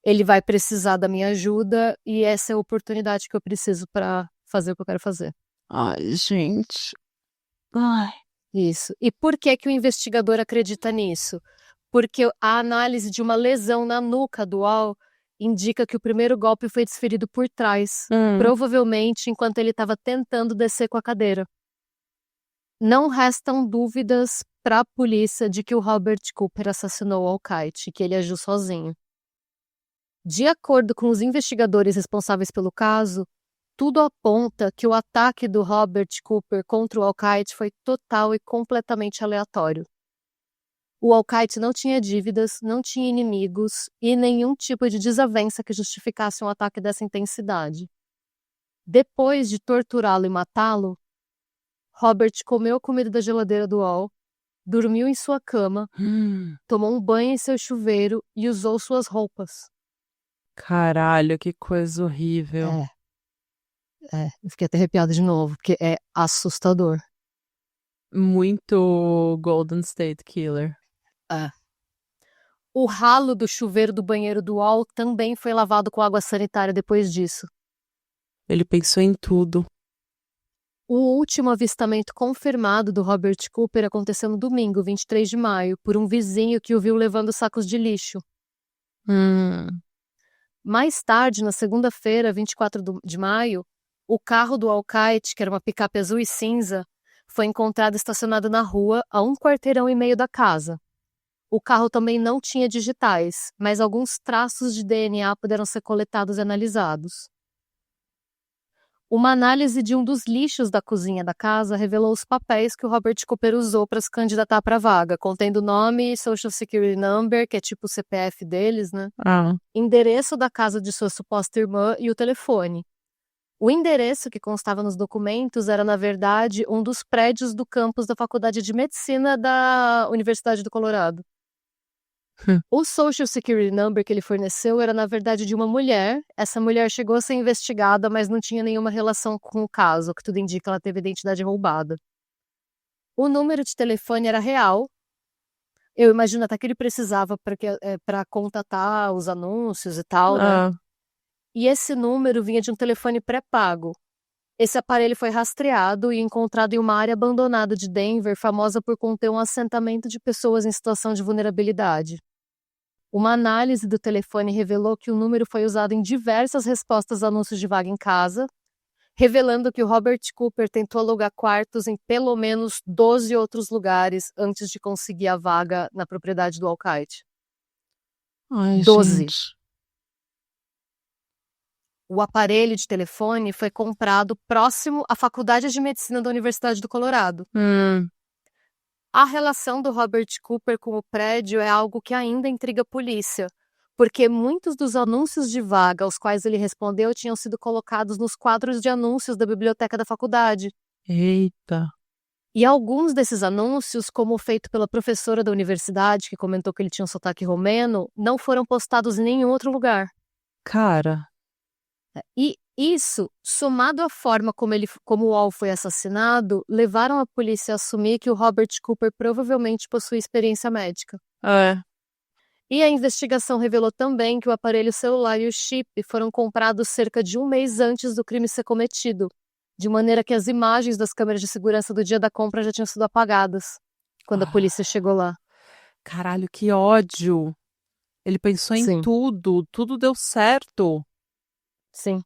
ele vai precisar da minha ajuda e essa é a oportunidade que eu preciso para fazer o que eu quero fazer. Ai, gente. Ai. Isso. E por que que o investigador acredita nisso? Porque a análise de uma lesão na nuca do Al indica que o primeiro golpe foi desferido por trás, provavelmente enquanto ele estava tentando descer com a cadeira. Não restam dúvidas para a polícia de que o Robert Cooper assassinou o Al Kite, que ele agiu sozinho. De acordo com os investigadores responsáveis pelo caso, tudo aponta que o ataque do Robert Cooper contra o Al Kite foi total e completamente aleatório. O Al Kite não tinha dívidas, não tinha inimigos e nenhum tipo de desavença que justificasse um ataque dessa intensidade. Depois de torturá-lo e matá-lo, Robert comeu a comida da geladeira do Al, dormiu em sua cama, tomou um banho em seu chuveiro e usou suas roupas. Caralho, que coisa horrível. Eu fiquei até arrepiada de novo, porque é assustador. Muito Golden State Killer. O ralo do chuveiro do banheiro do Al também foi lavado com água sanitária depois disso. Ele pensou em tudo. O último avistamento confirmado do Robert Cooper aconteceu no domingo, 23 de maio, por um vizinho que o viu levando sacos de lixo. Mais tarde, na segunda-feira, 24 de maio, o carro do Al Kite, que era uma picape azul e cinza, foi encontrado estacionado na rua a 1,5 quarteirão da casa. O carro também não tinha digitais, mas alguns traços de DNA puderam ser coletados e analisados. Uma análise de um dos lixos da cozinha da casa revelou os papéis que o Robert Cooper usou para se candidatar para a vaga, contendo nome, Social Security Number, que é tipo o CPF deles, né? Endereço da casa de sua suposta irmã e o telefone. O endereço que constava nos documentos era, na verdade, um dos prédios do campus da Faculdade de Medicina da Universidade do Colorado. O Social Security Number que ele forneceu era, na verdade, de uma mulher. Essa mulher chegou a ser investigada, mas não tinha nenhuma relação com o caso, o que tudo indica que ela teve a identidade roubada. O número de telefone era real. Eu imagino até que ele precisava para contatar os anúncios e tal, né? E esse número vinha de um telefone pré-pago. Esse aparelho foi rastreado e encontrado em uma área abandonada de Denver, famosa por conter um assentamento de pessoas em situação de vulnerabilidade. Uma análise do telefone revelou que o número foi usado em diversas respostas a anúncios de vaga em casa, revelando que o Robert Cooper tentou alugar quartos em pelo menos 12 outros lugares antes de conseguir a vaga na propriedade do Al Kite. 12. Gente. O aparelho de telefone foi comprado próximo à Faculdade de Medicina da Universidade do Colorado. A relação do Robert Cooper com o prédio é algo que ainda intriga a polícia, porque muitos dos anúncios de vaga aos quais ele respondeu tinham sido colocados nos quadros de anúncios da biblioteca da faculdade. Eita. E alguns desses anúncios, como o feito pela professora da universidade, que comentou que ele tinha um sotaque romeno, não foram postados em nenhum outro lugar. Cara. E isso, somado à forma como o Al foi assassinado, levaram a polícia a assumir que o Robert Cooper provavelmente possuía experiência médica. E a investigação revelou também que o aparelho celular e o chip foram comprados cerca de um mês antes do crime ser cometido, de maneira que as imagens das câmeras de segurança do dia da compra já tinham sido apagadas, quando a polícia chegou lá. Caralho, que ódio! Ele pensou em tudo deu certo. Sim.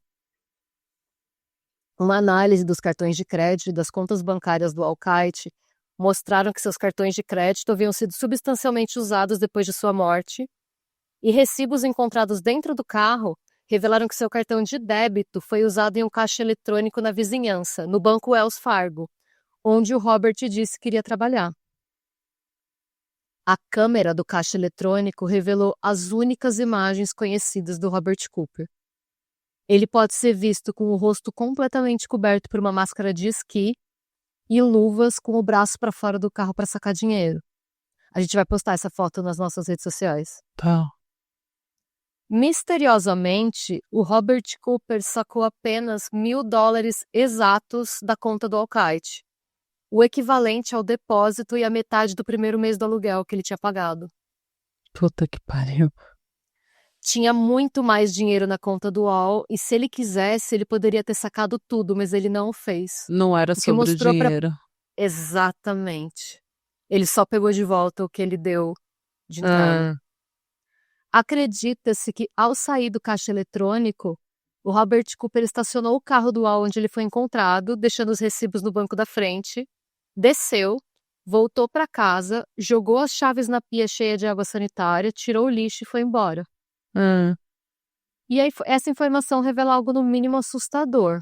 Uma análise dos cartões de crédito e das contas bancárias do Al Kite mostraram que seus cartões de crédito haviam sido substancialmente usados depois de sua morte, e recibos encontrados dentro do carro revelaram que seu cartão de débito foi usado em um caixa eletrônico na vizinhança, no banco Wells Fargo, onde o Robert disse que iria trabalhar. A câmera do caixa eletrônico revelou as únicas imagens conhecidas do Robert Cooper. Ele pode ser visto com o rosto completamente coberto por uma máscara de esqui e luvas com o braço para fora do carro para sacar dinheiro. A gente vai postar essa foto nas nossas redes sociais. Tá. Misteriosamente, o Robert Cooper sacou apenas $1.000 exatos da conta do Al Kite. o equivalente ao depósito e a metade do primeiro mês do aluguel que ele tinha pagado. Puta que pariu. Tinha muito mais dinheiro na conta do Al e se ele quisesse, ele poderia ter sacado tudo, mas ele não o fez. Não era O que sobre o mostrou pra... dinheiro. Exatamente. Ele só pegou de volta o que ele deu de entrada. Acredita-se que, ao sair do caixa eletrônico, o Robert Cooper estacionou o carro do Al onde ele foi encontrado, deixando os recibos no banco da frente, desceu, voltou para casa, jogou as chaves na pia cheia de água sanitária, tirou o lixo e foi embora. E aí, essa informação revela algo no mínimo assustador.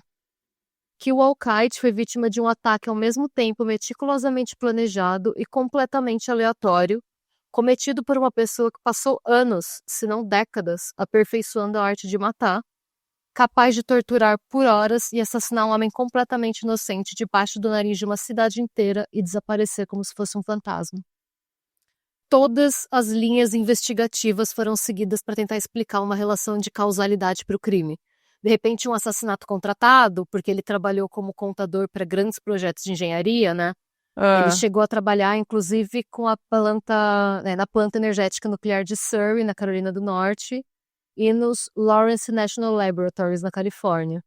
Que o Al-Qaeda foi vítima de um ataque ao mesmo tempo meticulosamente planejado e completamente aleatório, cometido por uma pessoa que passou anos, se não décadas, aperfeiçoando a arte de matar, capaz de torturar por horas e assassinar um homem completamente inocente debaixo do nariz de uma cidade inteira e desaparecer como se fosse um fantasma. Todas as linhas investigativas foram seguidas para tentar explicar uma relação de causalidade para o crime. De repente, um assassinato contratado, porque ele trabalhou como contador para grandes projetos de engenharia, né? Ele chegou a trabalhar, inclusive, com a planta, na planta energética nuclear de Surrey, na Carolina do Norte, e nos Lawrence National Laboratories, na Califórnia.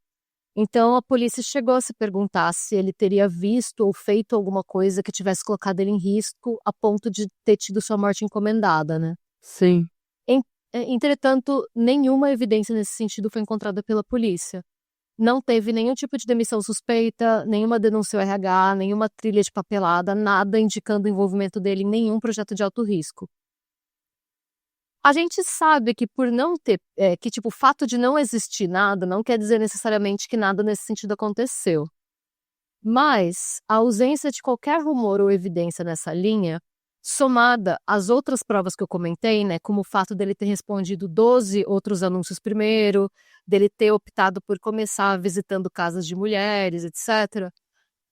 Então, a polícia chegou a se perguntar se ele teria visto ou feito alguma coisa que tivesse colocado ele em risco a ponto de ter tido sua morte encomendada, né? Sim. Entretanto, nenhuma evidência nesse sentido foi encontrada pela polícia. Não teve nenhum tipo de demissão suspeita, nenhuma denúncia ao RH, nenhuma trilha de papelada, nada indicando o envolvimento dele em nenhum projeto de alto risco. A gente sabe que por não ter, o fato de não existir nada não quer dizer necessariamente que nada nesse sentido aconteceu. Mas a ausência de qualquer rumor ou evidência nessa linha, somada às outras provas que eu comentei, né, como o fato dele ter respondido 12 outros anúncios primeiro, dele ter optado por começar visitando casas de mulheres, etc.,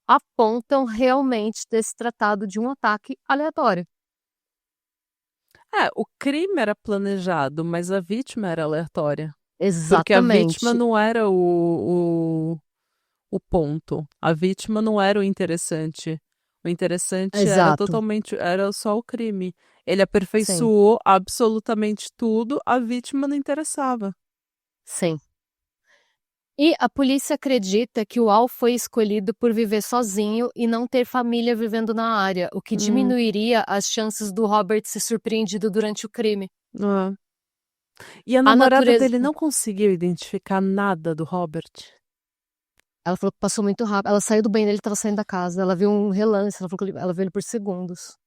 apontam realmente ter se tratado de um ataque aleatório. O crime era planejado, mas a vítima era aleatória. Exatamente. Porque a vítima não era o ponto. A vítima não era o interessante. O interessante era só o crime. Ele aperfeiçoou absolutamente tudo, a vítima não interessava. Sim. E a polícia acredita que o Al foi escolhido por viver sozinho e não ter família vivendo na área, o que diminuiria as chances do Robert ser surpreendido durante o crime. E a namorada dele não conseguiu identificar nada do Robert? Ela falou que passou muito rápido. Ela saiu do banheiro, ele estava saindo da casa. Ela viu um relance, ela falou que ela viu ele por segundos.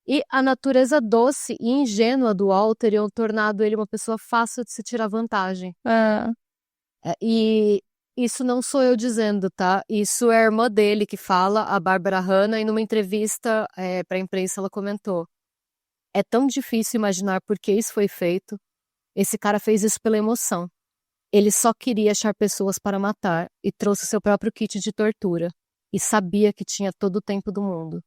E a natureza doce e ingênua do Al teriam tornado ele uma pessoa fácil de se tirar vantagem. E isso não sou eu dizendo, tá? Isso é a irmã dele que fala, a Barbara Hanna, e numa entrevista para a imprensa ela comentou: é tão difícil imaginar por que isso foi feito. Esse cara fez isso pela emoção. Ele só queria achar pessoas para matar e trouxe seu próprio kit de tortura. E sabia que tinha todo o tempo do mundo.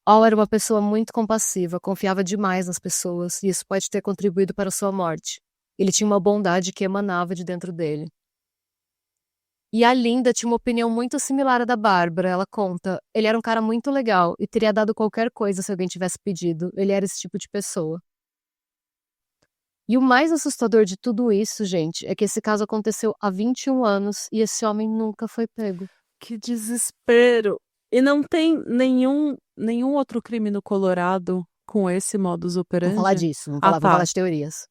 Al era uma pessoa muito compassiva, confiava demais nas pessoas e isso pode ter contribuído para sua morte. Ele tinha uma bondade que emanava de dentro dele. E a Linda tinha uma opinião muito similar à da Bárbara. Ela conta: ele era um cara muito legal e teria dado qualquer coisa se alguém tivesse pedido. Ele era esse tipo de pessoa. E o mais assustador de tudo isso, gente, é que esse caso aconteceu há 21 anos e esse homem nunca foi pego. Que desespero! E não tem nenhum outro crime no Colorado com esse modus operandi? Vamos falar disso, vamos falar de teorias.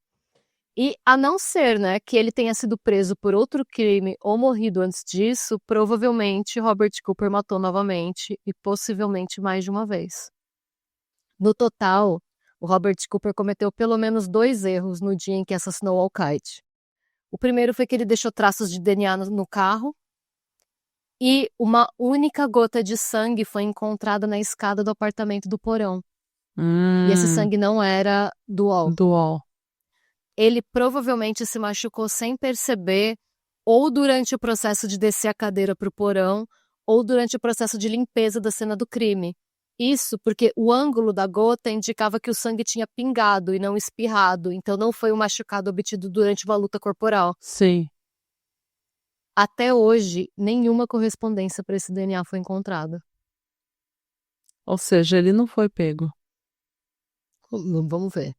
E a não ser, né, que ele tenha sido preso por outro crime ou morrido antes disso, provavelmente Robert Cooper matou novamente e possivelmente mais de uma vez. No total, o Robert Cooper cometeu pelo menos 2 erros no dia em que assassinou Al-Qaeda. O primeiro foi que ele deixou traços de DNA no carro e uma única gota de sangue foi encontrada na escada do apartamento do porão. E esse sangue não era do Al. Ele provavelmente se machucou sem perceber, ou durante o processo de descer a cadeira para o porão, ou durante o processo de limpeza da cena do crime. Isso porque o ângulo da gota indicava que o sangue tinha pingado e não espirrado, então não foi um machucado obtido durante uma luta corporal. Sim. Até hoje, nenhuma correspondência para esse DNA foi encontrada. Ou seja, ele não foi pego. Vamos ver.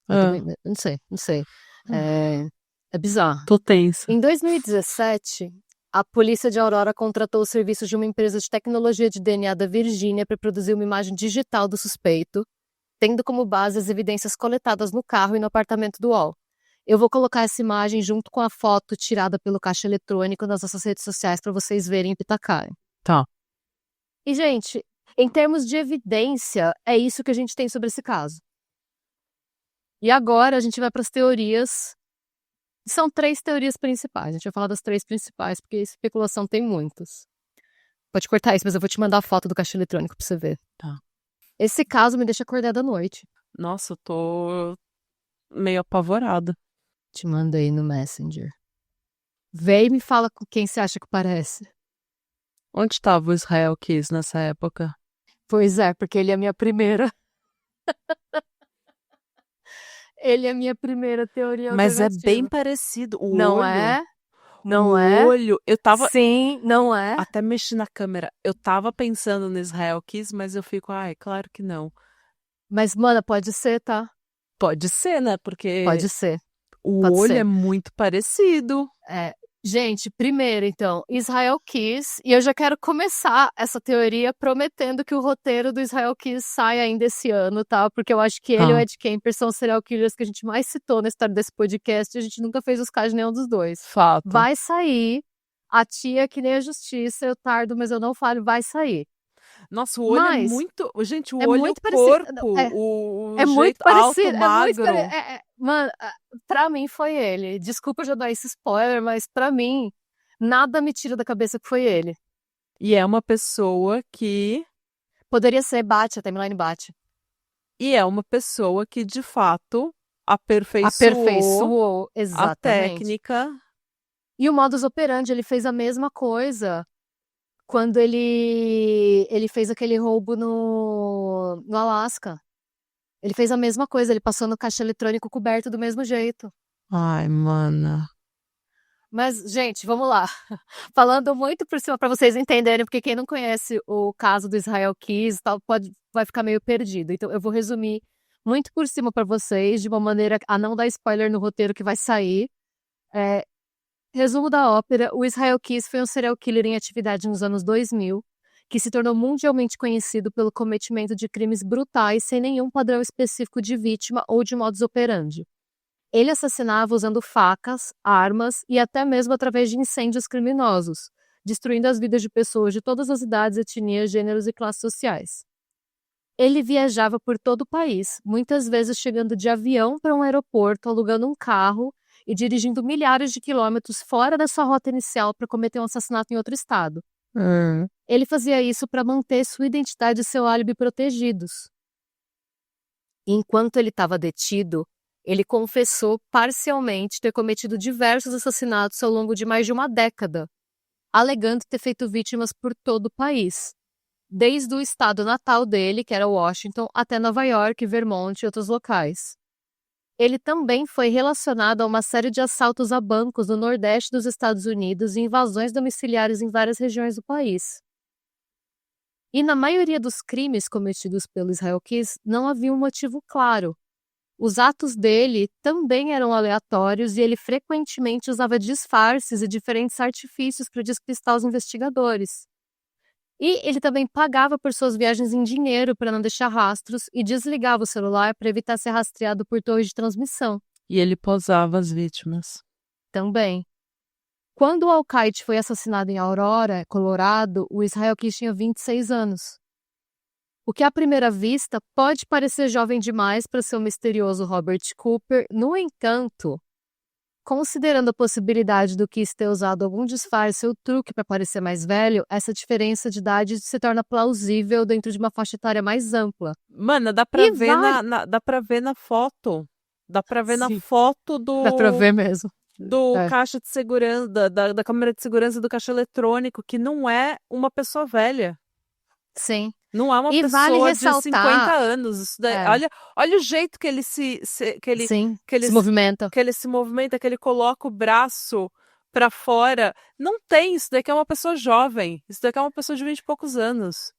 Eu Ah, também, não sei. É bizarro. tô tensa. Em 2017, a polícia de Aurora contratou os serviços de uma empresa de tecnologia de DNA da Virgínia para produzir uma imagem digital do suspeito, tendo como base as evidências coletadas no carro e no apartamento do UOL. Eu vou colocar essa imagem junto com a foto tirada pelo caixa eletrônico nas nossas redes sociais para vocês verem e pitacarem. Tá. E, gente, em termos de evidência, é isso que a gente tem sobre esse caso. E agora a gente vai para as teorias. São 3 teorias principais. A gente vai falar das 3 principais, porque especulação tem muitas. Pode cortar isso, mas eu vou te mandar a foto do caixa eletrônico pra você ver. Tá. Esse caso me deixa acordada à noite. Nossa, eu tô meio apavorada. Te manda aí no Messenger. Vê e me fala com quem você acha que parece. Onde estava o Israel Kiss nessa época? Pois é, porque ele é a minha primeira. Ele é a minha primeira teoria Mas é alternativa. bem parecido. O Não olho. é? Não o é? olho. Eu tava. Sim, não é? Até mexi na câmera. Eu tava pensando no Israel Kiss, mas eu fico, ai, claro que não. Mas, mana, pode ser, tá? Pode ser, né? Porque Pode ser. o pode olho ser. é muito parecido. Gente, primeiro, então, Israel Kiss, e eu já quero começar essa teoria prometendo que o roteiro do Israel Kiss sai ainda esse ano, tá? Porque eu acho que ele e o Ed Kemper são os serial killers que a gente mais citou na história desse podcast e a gente nunca fez os casos de nenhum dos dois. Fato. Vai sair, a tia que nem a justiça, eu tardo, mas eu não falho, vai sair. Nossa, o olho é Mas muito. Gente, o é olho, muito o parecido. corpo, o É muito jeito alto, parecido, é muito magro. Mano, pra mim foi ele. Desculpa já dar esse spoiler, mas pra mim, nada me tira da cabeça que foi ele. E é uma pessoa que. Poderia ser, bate, a timeline bate. E é uma pessoa que, de fato, aperfeiçoou Aperfeiçoou, a exatamente. técnica. E o modus operandi, ele fez a mesma coisa quando ele fez aquele roubo no Alasca. Ele fez a mesma coisa, ele passou no caixa eletrônico coberto do mesmo jeito. Ai, mana. Mas, gente, vamos lá. Falando muito por cima para vocês entenderem, porque quem não conhece o caso do Israel Kiss tal, vai ficar meio perdido. Então, eu vou resumir muito por cima para vocês, de uma maneira a não dar spoiler no roteiro que vai sair. Resumo da ópera: o Israel Kiss foi um serial killer em atividade nos anos 2000, que se tornou mundialmente conhecido pelo cometimento de crimes brutais sem nenhum padrão específico de vítima ou de modus operandi. Ele assassinava usando facas, armas e até mesmo através de incêndios criminosos, destruindo as vidas de pessoas de todas as idades, etnias, gêneros e classes sociais. Ele viajava por todo o país, muitas vezes chegando de avião para um aeroporto, alugando um carro e dirigindo milhares de quilômetros fora da sua rota inicial para cometer um assassinato em outro estado. Ele fazia isso para manter sua identidade e seu álibi protegidos. Enquanto ele estava detido, ele confessou parcialmente ter cometido diversos assassinatos ao longo de mais de uma década, alegando ter feito vítimas por todo o país, desde o estado natal dele, que era Washington, até Nova York, Vermont e outros locais. Ele também foi relacionado a uma série de assaltos a bancos no Nordeste dos Estados Unidos e invasões domiciliares em várias regiões do país. E na maioria dos crimes cometidos pelo Israel Kiss, não havia um motivo claro. Os atos dele também eram aleatórios e ele frequentemente usava disfarces e diferentes artifícios para despistar os investigadores. E ele também pagava por suas viagens em dinheiro para não deixar rastros e desligava o celular para evitar ser rastreado por torres de transmissão. E ele posava as vítimas. Também. Quando o Al-Qaeda foi assassinado em Aurora, Colorado, o Israel Kiss tinha 26 anos. O que à primeira vista pode parecer jovem demais para ser o misterioso Robert Cooper, no entanto, considerando a possibilidade do Kiss ter usado algum disfarce ou truque para parecer mais velho, essa diferença de idade se torna plausível dentro de uma faixa etária mais ampla. Mana, dá pra ver dá pra ver na foto. Dá pra ver na foto Dá pra ver mesmo. do caixa de segurança, da câmera de segurança do caixa eletrônico, que não é uma pessoa velha. Sim. Não é uma E pessoa vale de ressaltar- 50 anos. Isso daí, olha o jeito que ele se movimenta. que ele se movimenta, que ele coloca o braço pra fora. Não tem, isso daqui é uma pessoa jovem. Isso daqui é uma pessoa de 20 e poucos anos.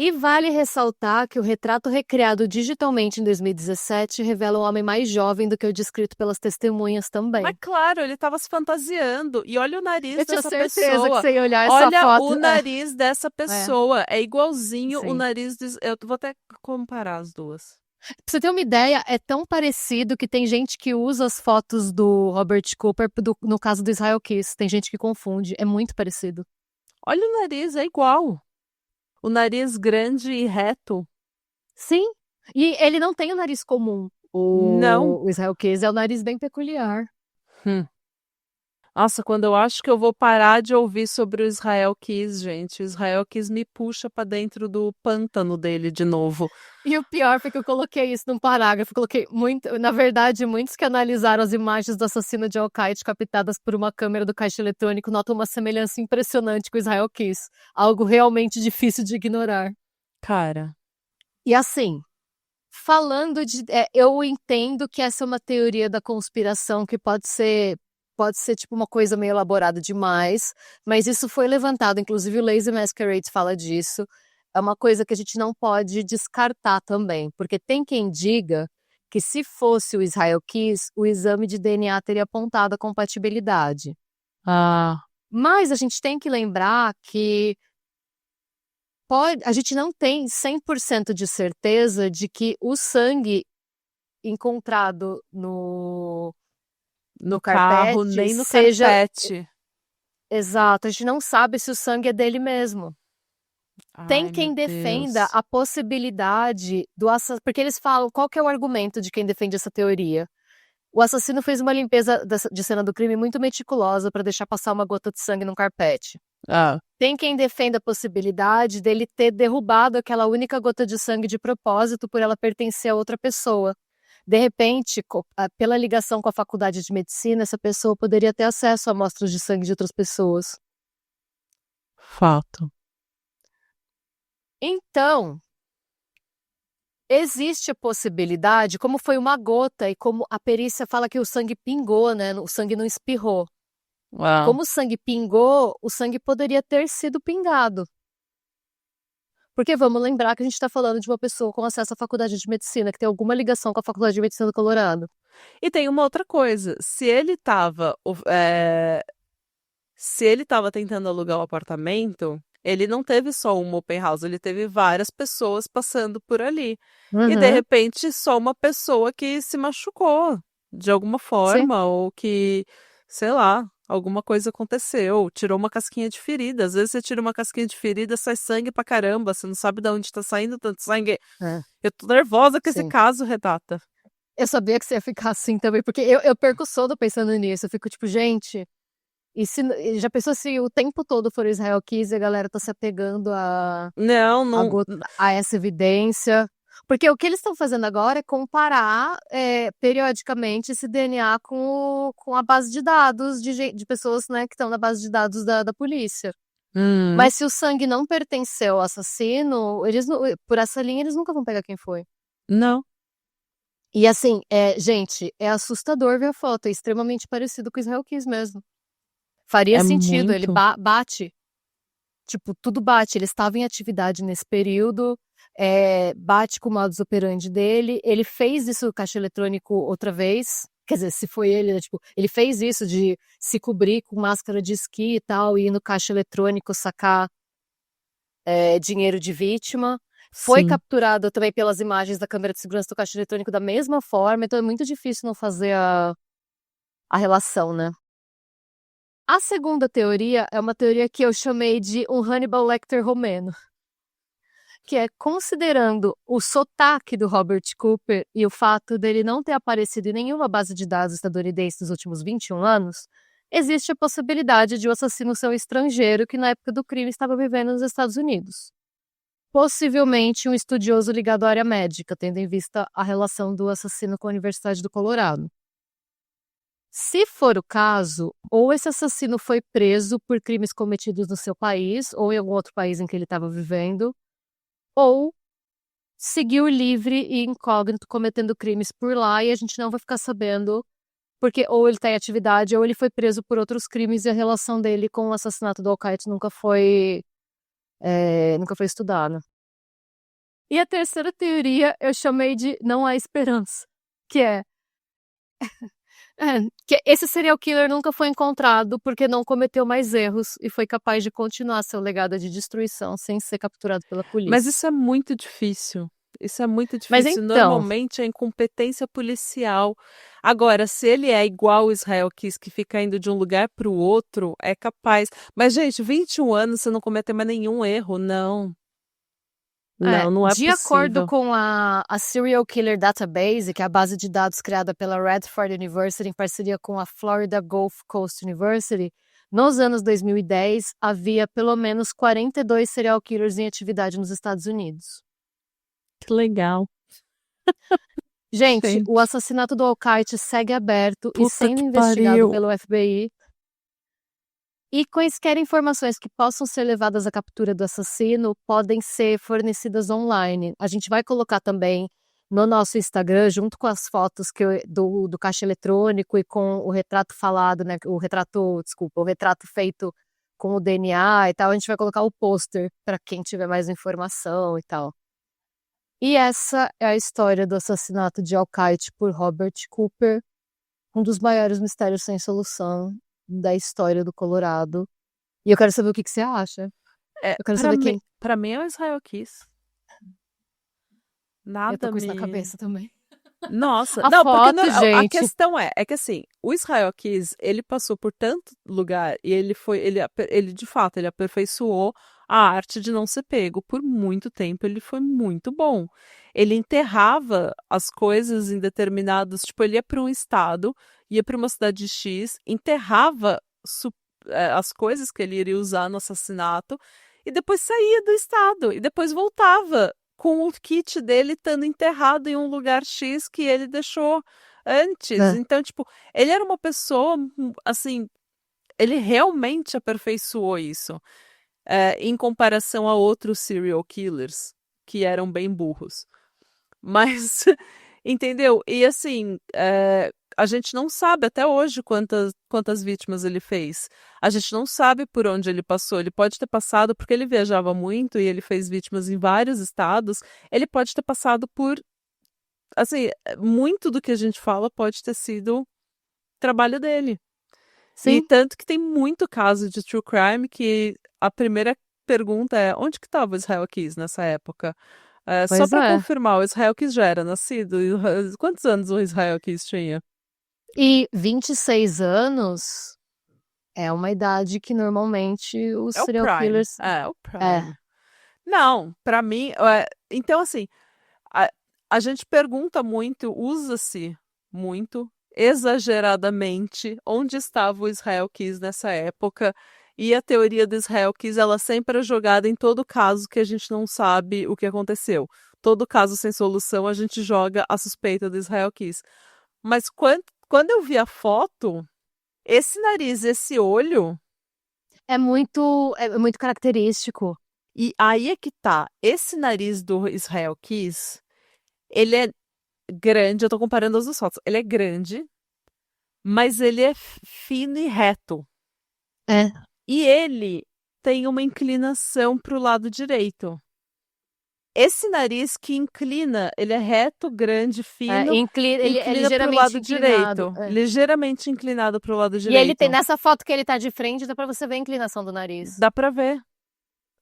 E vale ressaltar que o retrato recriado digitalmente em 2017 revela um homem mais jovem do que o descrito pelas testemunhas também. Mas claro, ele estava se fantasiando. E olha o nariz Eu tinha dessa certeza que pessoa. você ia olhar essa Olha foto. o nariz dessa É, pessoa. É igualzinho o sim. nariz. Eu vou até comparar as duas. Pra você ter uma ideia, é tão parecido que tem gente que usa as fotos do Robert Cooper no caso do Israel Kiss. Tem gente que confunde. É muito parecido. Olha o nariz, é igual. O nariz grande e reto. Sim. E ele não tem o nariz comum. Não. O Israel Kiss é o nariz bem peculiar. Hum. Nossa, quando eu acho que eu vou parar de ouvir sobre o Israel Kiss, gente, o Israel Kiss me puxa pra dentro do pântano dele de novo. E o pior foi que eu coloquei isso num parágrafo. Coloquei muito. Na verdade, muitos que analisaram as imagens do assassino de Al-Qaeda captadas por uma câmera do caixa eletrônico notam uma semelhança impressionante com o Israel Kiss. Algo realmente difícil de ignorar. Cara, E assim, falando de. Eu entendo que essa é uma teoria da conspiração que pode ser tipo uma coisa meio elaborada demais, mas isso foi levantado, inclusive o Lazy Masquerade fala disso. É uma coisa que a gente não pode descartar também, porque tem quem diga que se fosse o Israel Kiss, o exame de DNA teria apontado a compatibilidade. ah, Mas a gente tem que lembrar que a gente não tem 100% de certeza de que o sangue encontrado no no carro, carpete nem no seja carpete. exato. A gente não sabe se o sangue é dele mesmo. Tem Ai, meu quem defenda Deus. a possibilidade do assassino, porque eles falam, qual que é o argumento de quem defende essa teoria? O assassino fez uma limpeza de cena do crime muito meticulosa para deixar passar uma gota de sangue no carpete. Ah, Tem quem defenda a possibilidade dele ter derrubado aquela única gota de sangue de propósito por ela pertencer a outra pessoa. De repente, pela ligação com a faculdade de medicina, essa pessoa poderia ter acesso a amostras de sangue de outras pessoas. fato. Então, existe a possibilidade, como foi uma gota e como a perícia fala que o sangue pingou, né? O sangue não espirrou. Ah, Como o sangue pingou, o sangue poderia ter sido pingado. Porque vamos lembrar que a gente está falando de uma pessoa com acesso à faculdade de medicina, que tem alguma ligação com a faculdade de medicina do Colorado. e tem uma outra coisa. Se ele estava tentando alugar o apartamento, ele não teve só uma open house, ele teve várias pessoas passando por ali. E de Uhum, repente, só uma pessoa que se machucou de alguma sim. forma, ou que, sei lá, alguma coisa aconteceu, tirou uma casquinha de ferida. Às vezes você tira uma casquinha de ferida, sai sangue pra caramba, você não sabe de onde tá saindo tanto sangue. É, Eu tô nervosa com esse sim. caso, Renata. Eu sabia que você ia ficar assim também, porque eu perco o sono pensando nisso. Eu fico tipo, gente, já pensou se o tempo todo for Israel Kiss e a galera tá se apegando Não, não. a essa evidência? Porque o que eles estão fazendo agora é comparar periodicamente esse DNA com a base de dados de pessoas, né, que estão na base de dados da polícia. Hum, Mas se o sangue não pertenceu ao assassino, por essa linha eles nunca vão pegar quem foi. não. E assim, gente, é assustador ver a foto, é extremamente parecido com o Israel Kiss mesmo. Faria É sentido, ele muito. bate, tipo, tudo bate, ele estava em atividade nesse período, bate com o modus operandi dele, ele fez isso no caixa eletrônico outra vez, quer dizer, se foi ele, né, tipo, ele fez isso de se cobrir com máscara de esqui e tal, e ir no caixa eletrônico sacar dinheiro de vítima. Foi Sim. capturado também pelas imagens da câmera de segurança do caixa eletrônico da mesma forma, então é muito difícil não fazer a relação, né? A segunda teoria é uma teoria que eu chamei de um Hannibal Lecter romeno, que é considerando o sotaque do Robert Cooper e o fato dele não ter aparecido em nenhuma base de dados estadunidense nos últimos 21 anos, existe a possibilidade de o assassino ser um estrangeiro que na época do crime estava vivendo nos Estados Unidos. Possivelmente um estudioso ligado à área médica, tendo em vista a relação do assassino com a Universidade do Colorado. Se for o caso, ou esse assassino foi preso por crimes cometidos no seu país, ou em algum outro país em que ele estava vivendo, ou seguiu livre e incógnito cometendo crimes por lá e a gente não vai ficar sabendo, porque ou ele está em atividade ou ele foi preso por outros crimes e a relação dele com o assassinato do Al-Qaeda nunca foi estudada. E a terceira teoria eu chamei de não há esperança, que é que esse serial killer nunca foi encontrado porque não cometeu mais erros e foi capaz de continuar seu legado de destruição sem ser capturado pela Mas polícia. isso é muito difícil. Isso é muito Mas difícil. então, Normalmente é incompetência policial. Agora, se ele é igual o Israel Kiss, que fica indo de um lugar para o outro, é capaz. Mas, gente, 21 anos, você não cometeu mais nenhum erro, não. Não, não é de acordo possível. com a Serial Killer Database, que é a base de dados criada pela Radford University em parceria com a Florida Gulf Coast University, nos anos 2010 havia pelo menos 42 serial killers em atividade nos Estados Unidos. Que legal. Gente, Gente, o assassinato do Al-Qaeda segue aberto e puta sendo que investigado pariu. pelo FBI. E quaisquer informações que possam ser levadas à captura do assassino podem ser fornecidas online. A gente vai colocar também no nosso Instagram, junto com as fotos do caixa eletrônico e com o retrato falado, né? O retrato feito com o DNA e tal. A gente vai colocar o pôster para quem tiver mais informação e tal. E essa é a história do assassinato de Al-Qaeda por Robert Cooper, um dos maiores mistérios sem solução da história do Colorado. E eu quero saber o que você acha. É, Eu quero saber quem. pra mim é o Israel Kiss. Eu tô Nada com isso na me. cabeça também. Nossa, A não, porque foto, a gente. questão é que assim, o Israel Kiss, ele passou por tanto lugar e ele de fato, ele aperfeiçoou a arte de não ser pego por muito tempo, ele foi muito bom. Ele enterrava as coisas em determinados, tipo, ele ia para um estado, ia para uma cidade X, enterrava as coisas que ele iria usar no assassinato e depois saía do estado e depois voltava com o kit dele estando enterrado em um lugar X que ele deixou antes. É. Então, tipo, ele era uma pessoa, assim, ele realmente aperfeiçoou isso, em comparação a outros serial killers que eram bem burros. Mas, entendeu? E assim, a gente não sabe até hoje quantas vítimas ele fez. A gente não sabe por onde ele passou. Ele pode ter passado, porque ele viajava muito e ele fez vítimas em vários estados. Ele pode ter passado por. Assim, muito do que a gente fala pode ter sido trabalho dele. E Sim, tanto que tem muito caso de true crime que a primeira pergunta é: onde que estava o Israel Kiss nessa época? Só pois para é. confirmar, o Israel Kiss já era nascido? Quantos anos o Israel Kiss tinha? E 26 anos é uma idade que normalmente os É o serial Prime. killers. É o É, Prime. Não, para mim. Então, assim, a, a gente pergunta muito, usa-se muito, exageradamente, onde estava o Israel Kiss nessa época. E a teoria do Israel Kiss, ela sempre é jogada em todo caso que a gente não sabe o que aconteceu. Todo caso sem solução, a gente joga a suspeita do Israel Kiss. Mas quando eu vi a foto, esse nariz, esse olho, é muito característico. e aí é que tá. Esse nariz do Israel Kiss, ele é grande, eu tô comparando as duas fotos. Ele é grande, mas ele é fino e reto. É, E ele tem uma inclinação pro lado direito. Esse nariz que inclina, ele é reto, grande, fino, ele é inclina pro ligeiramente lado inclinado. direito. É. Ligeiramente inclinado pro lado E ele tem, direito. nessa foto que ele tá de frente, dá pra você ver a inclinação do nariz. Dá pra ver.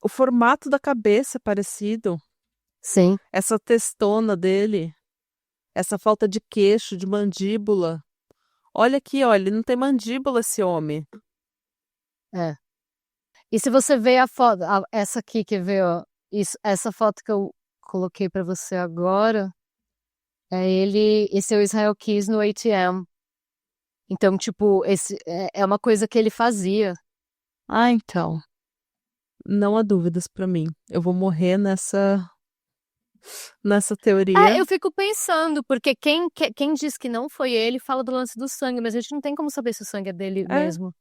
O formato da cabeça é parecido. Sim. Essa testona dele. Essa falta de queixo, de mandíbula. Olha aqui, olha, ele não tem mandíbula, esse homem. É. E se você vê a foto, essa aqui, quer ver, ó, essa foto que eu coloquei pra você agora, esse é o Israel Keys no ATM. Então, tipo, esse é uma coisa que ele fazia. Ah, então. Não há dúvidas pra mim. Eu vou morrer nessa teoria. Eu fico pensando, porque quem diz que não foi ele fala do lance do sangue, mas a gente não tem como saber se o sangue é dele É. mesmo.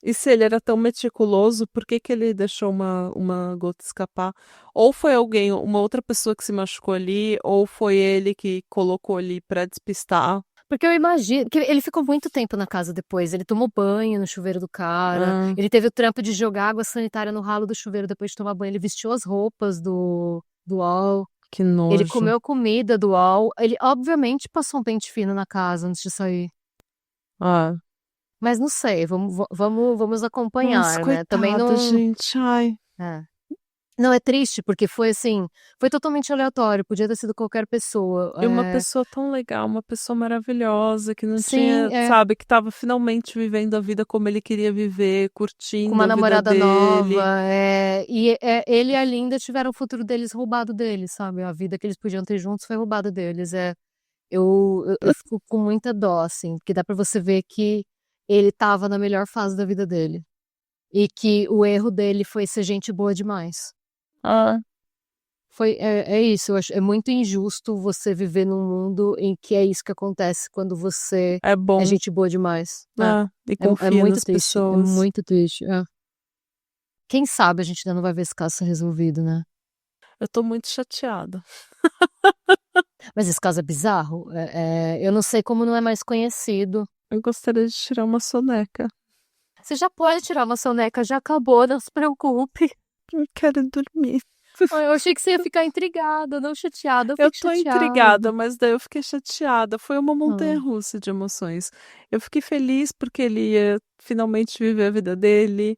E se ele era tão meticuloso, por que que ele deixou uma gota escapar? Ou foi alguém, uma outra pessoa que se machucou ali, ou foi ele que colocou ali pra despistar. Porque eu imagino que ele ficou muito tempo na casa depois. Ele tomou banho no chuveiro do cara. Ah, Ele teve o trampo de jogar água sanitária no ralo do chuveiro depois de tomar banho. Ele vestiu as roupas do Al. Que nojo. Ele comeu a comida do Al. Ele, obviamente, passou um pente fino na casa antes de sair. Ah. Mas não sei, vamos acompanhar, Nossa, né? Também coitada, não. gente. Ai. É. Não, é triste, porque foi assim, foi totalmente aleatório, podia ter sido qualquer pessoa. E uma pessoa tão legal, uma pessoa maravilhosa, que não tinha, Sim, sabe, que tava finalmente vivendo a vida como ele queria viver, com curtindo uma a vida namorada dele. nova, ele e a Linda tiveram o futuro deles roubado deles, sabe? A vida que eles podiam ter juntos foi roubada deles. Eu fico com muita dó, assim, porque dá pra você ver que ele tava na melhor fase da vida dele. E que o erro dele foi ser gente boa demais. Ah, É isso, eu acho, é muito injusto você viver num mundo em que é isso que acontece quando você é é bom. gente boa demais. E É confia muito nas triste, é pessoas. muito triste. Quem sabe a gente ainda não vai ver esse caso ser resolvido, né? Eu tô muito chateada. Mas esse caso é bizarro. Eu não sei como não é mais conhecido. Eu gostaria de tirar uma soneca. Você já pode tirar uma soneca, já acabou, não se preocupe. Eu quero dormir. Eu achei que você ia ficar intrigada, não chateada. Eu Eu fico tô chateada. intrigada, mas daí eu fiquei chateada. Foi uma Ah. montanha-russa de emoções. Eu fiquei feliz porque ele ia finalmente viver a vida dele.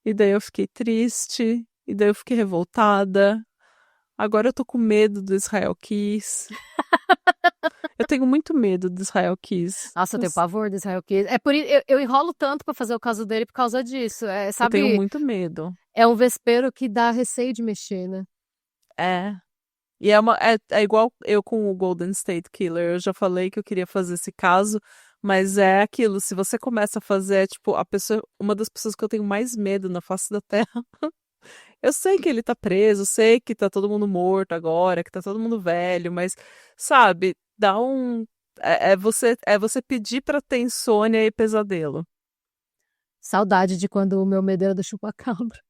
E daí eu fiquei triste. E daí eu fiquei revoltada. Agora eu tô com medo do Israel Kiss. Eu tenho muito medo do Israel Kiss. Nossa, eu tenho pavor do Israel Kiss. É por isso, eu enrolo tanto pra fazer o caso dele por causa disso. Eu tenho Sabe, muito medo. é um vespeiro que dá receio de mexer, né? É. E é igual eu com o Golden State Killer. Eu já falei que eu queria fazer esse caso, mas é aquilo. Se você começa a fazer, é, tipo, uma das pessoas que eu tenho mais medo na face da Terra. Eu sei que ele tá preso, sei que tá todo mundo morto agora, que tá todo mundo velho, mas, sabe, dá um. É você pedir pra ter insônia e pesadelo. Saudade de quando o meu medo era do chupa-cabra.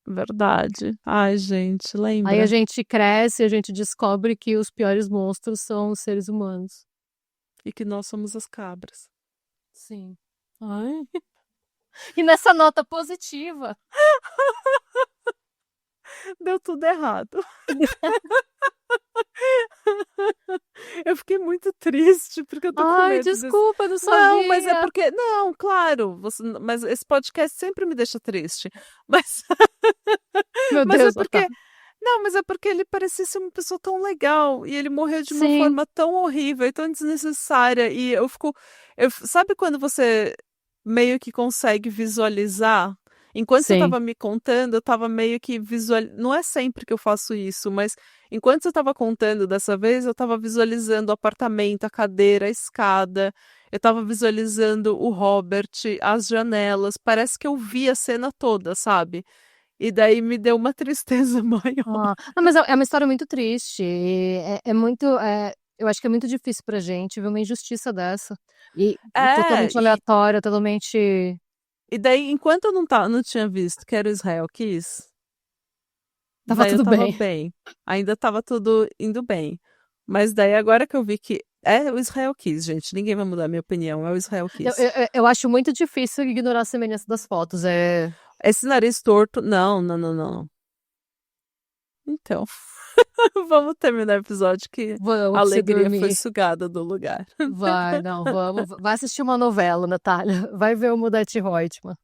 Verdade. Ai, gente, Aí lembra? a gente cresce e a gente descobre que os piores monstros são os seres humanos. E que nós somos as cabras. Sim. Ai. E nessa nota positiva. Deu tudo errado. Eu fiquei muito triste porque eu tô com Ai, medo desse. desculpa, não Não, mas é sabia. porque. Não, claro, mas esse podcast sempre me deixa triste. Mas, Meu mas é Deus, Otávio. porque. Não, mas é porque ele parecia ser uma pessoa tão legal e ele morreu de uma Sim, forma tão horrível e tão desnecessária. E eu fico. Sabe quando você meio que consegue visualizar? Enquanto você sim. estava me contando, eu estava meio que Não é sempre que eu faço isso, mas enquanto você estava contando dessa vez, eu estava visualizando o apartamento, a cadeira, a escada. Eu estava visualizando o Robert, as janelas. Parece que eu vi a cena toda, sabe? E daí me deu uma tristeza maior. Não, mas é uma história muito triste. É muito. Eu acho que é muito difícil pra gente ver uma injustiça dessa. E É, totalmente aleatória, totalmente. e daí, enquanto eu não tinha visto que era o Israel Kiss, Tava daí eu tudo tava bem. bem. Ainda tava tudo indo bem. Mas daí, agora que eu vi que é o Israel Kiss, gente, ninguém vai mudar minha opinião, é o Israel Eu, Kiss. eu, eu acho muito difícil ignorar a semelhança das fotos. Esse nariz torto, não, não, não, não. Então, vamos terminar o episódio que Vamos a pra você alegria foi dormir. sugada do lugar. Vai, não, vamos. Vai assistir uma novela, Natália. Vai ver o Mudete Reutemann.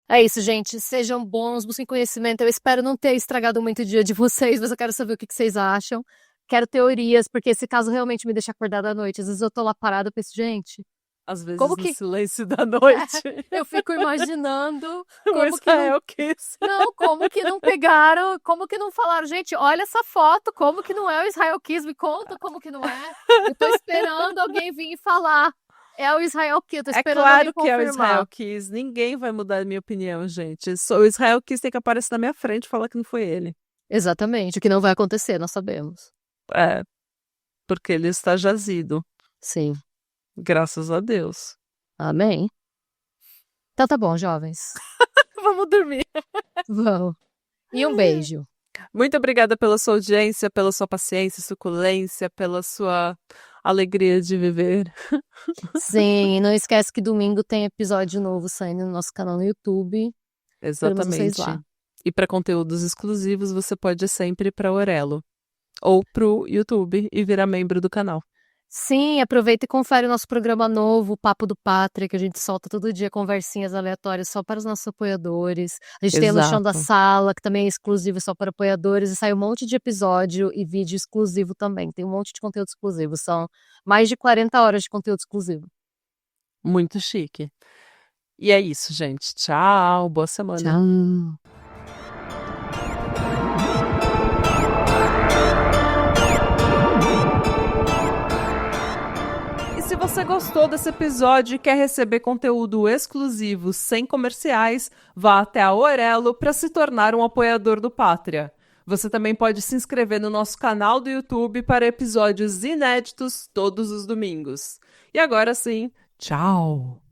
É isso, gente. Sejam bons, busquem conhecimento. Eu espero não ter estragado muito o dia de vocês, mas eu quero saber o que vocês acham. Quero teorias, porque esse caso realmente me deixa acordada à noite. Às vezes eu tô lá parada e penso, gente, Às vezes como no que. silêncio da noite, Eu fico imaginando o como que não. Israel Kiss. Não, como que não pegaram, como que não falaram, gente, olha essa foto, como que não é o Israel Kiss? Me conta como que não é. Eu tô esperando alguém vir e falar. É o Israel Kiss, eu tô É esperando alguém claro que é o Israel confirmar. Kiss. Ninguém vai mudar a minha opinião, gente. O Israel Kiss tem que aparecer na minha frente e falar que não foi ele. Exatamente, o que não vai acontecer, nós sabemos. É, porque ele está jazido. Sim. Graças a Deus. Amém. Então tá bom, jovens. Vamos dormir. Vamos. E um beijo. Muito obrigada pela sua audiência, pela sua paciência, suculência, pela sua alegria de viver. Sim, e não esquece que domingo tem episódio novo saindo no nosso canal no YouTube. Esperamos vocês Exatamente. lá. E para conteúdos exclusivos, você pode sempre ir para Orelo. Ou pro YouTube e virar membro do canal. Sim, aproveita e confere o nosso programa novo, o Papo do Pátria, que a gente solta todo dia conversinhas aleatórias só para os nossos apoiadores. A gente tem o No Chão da Exato. Sala, que também é exclusivo só para apoiadores, e sai um monte de episódio e vídeo exclusivo também. Tem um monte de conteúdo exclusivo, são mais de 40 horas de conteúdo exclusivo. Muito chique. E é isso, gente. Tchau, boa semana. Tchau. E se você gostou desse episódio e quer receber conteúdo exclusivo sem comerciais, vá até a Orelo para se tornar um apoiador do Pátria. Você também pode se inscrever no nosso canal do YouTube para episódios inéditos todos os domingos. E agora sim, tchau!